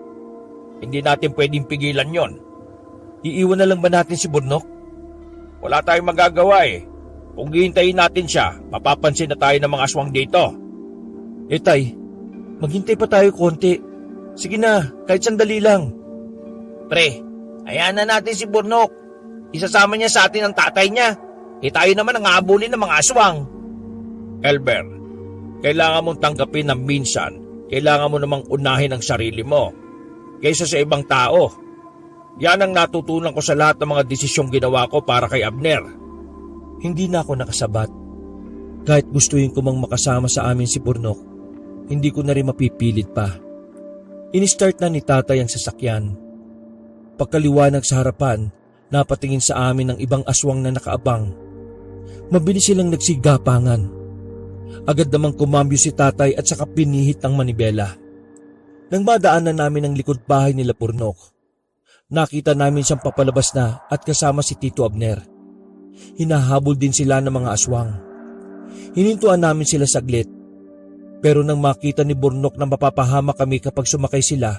Hindi natin pwedeng pigilan yon. Iiwan na lang ba natin si Burnok? Wala tayong magagawa eh. Kung hihintayin natin siya, mapapansin na tayo ng mga aswang dito. Tay, maghintay pa tayo konti. Sige na, kahit sandali lang. Pre, hayaan na natin si Burnok. Isasama niya sa atin ang tatay niya. Tayo naman ang aabulin ng mga aswang. Elmer, kailangan mong tanggapin na minsan, kailangan mo namang unahin ang sarili mo kaysa sa ibang tao. Yan ang natutunan ko sa lahat ng mga desisyong ginawa ko para kay Abner. Hindi na ako nakasabat. Kahit gustuin ko mang makasama sa amin si Burnok, hindi ko na rin mapipilit pa. In-start na ni tatay ang sasakyan. Pagkaliwanag sa harapan, napatingin sa amin ng ibang aswang na nakaabang. Mabilis silang nagsigapangan. Agad namang kumambyo si tatay at saka pinihit ang manibela. Nang madaanan namin ang likod bahay nila Burnok, nakita namin siyang papalabas na at kasama si Tito Abner. Hinahabol din sila ng mga aswang. Hinintuan namin sila saglit. Pero nang makita ni Burnok na mapapahama kami kapag sumakay sila,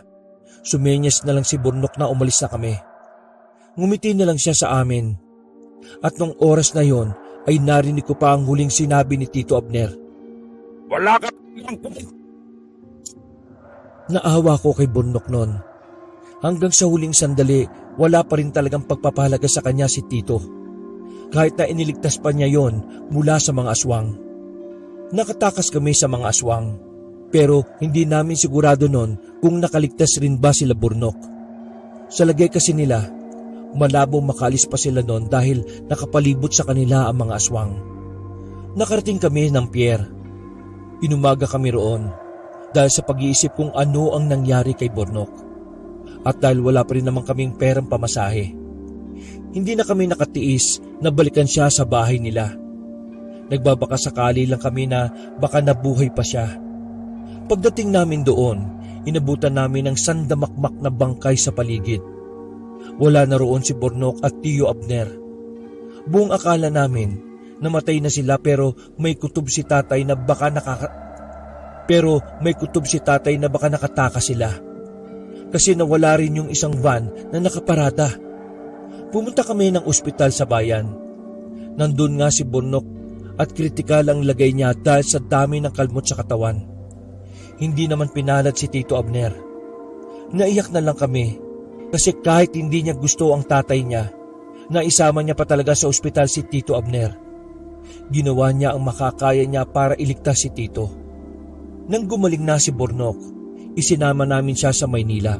sumenyas na lang si Burnok na umalis na kami. Ngumiti na lang siya sa amin. At nung oras na yon ay narinig ko pa ang huling sinabi ni Tito Abner. Wala ka! Naawa ko kay Burnok noon. Hanggang sa huling sandali, wala pa rin talagang pagpapahalaga sa kanya si Tito. Kahit na iniligtas pa niya yon mula sa mga aswang. Nakatakas kami sa mga aswang, pero hindi namin sigurado noon kung nakaligtas rin ba sila Burnok. Sa lagay kasi nila, malabong makalis pa sila noon dahil nakapalibot sa kanila ang mga aswang. Nakarating kami ng pier. Inumaga kami roon dahil sa pag-iisip kung ano ang nangyari kay Burnok. At dahil wala pa rin naman kaming perang pamasahe, hindi na kami nakatiis na balikan siya sa bahay nila. Nagbabaka sakali lang kami na baka nabuhay pa siya. Pagdating namin doon, inabutan namin ng sandamakmak na bangkay sa paligid. Wala na roon si Burnok at Tio Abner. Buong akala namin, namatay na sila pero may kutob si tatay na baka nakataka sila. Kasi nawala rin yung isang van na nakaparada. Pumunta kami ng ospital sa bayan. Nandun nga si Burnok at kritikal ang lagay niya dahil sa dami ng kalmot sa katawan. Hindi naman pinalad si Tito Abner. Naiyak na lang kami kasi kahit hindi niya gusto ang tatay niya, naisama niya pa talaga sa ospital si Tito Abner. Ginawa niya ang makakaya niya para iligtas si Tito. Nang gumaling na si Burnok, isinama namin siya sa Maynila.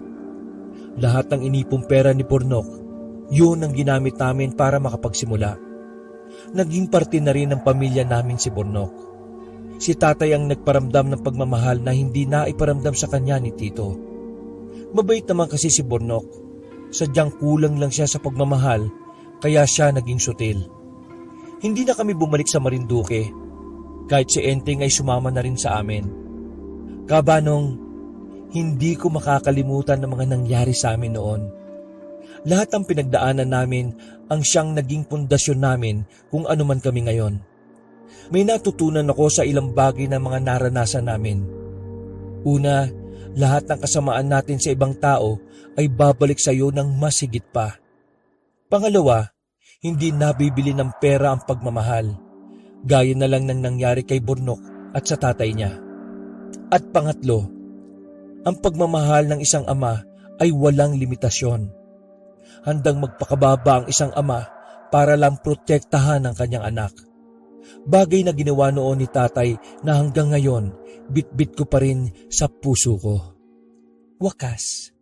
Lahat ng inipong pera ni Burnok, yun ang ginamit namin para makapagsimula. Naging parte na rin ng pamilya namin si Burnok. Si tatay ang nagparamdam ng pagmamahal na hindi na iparamdam sa kanya ni Tito. Mabait naman kasi si Bornok. Sadyang kulang lang siya sa pagmamahal kaya siya naging sutil. Hindi na kami bumalik sa Marinduque. Kahit si Enteng ay sumama na rin sa amin. Kabanong, hindi ko makakalimutan ng mga nangyari sa amin noon. Lahat ng pinagdaanan namin ang siyang naging pundasyon namin kung ano man kami ngayon. May natutunan ako sa ilang bagay na mga naranasan namin. Una, lahat ng kasamaan natin sa ibang tao ay babalik sa iyo ng mas higit pa. Pangalawa, hindi nabibili ng pera ang pagmamahal. Gaya na lang ng nangyari kay Bornok at sa tatay niya. At pangatlo, ang pagmamahal ng isang ama ay walang limitasyon. Handang magpakababa ang isang ama para lang protektahan ang kanyang anak. Bagay na ginawa noon ni tatay na hanggang ngayon, bit-bit ko pa rin sa puso ko. Wakas,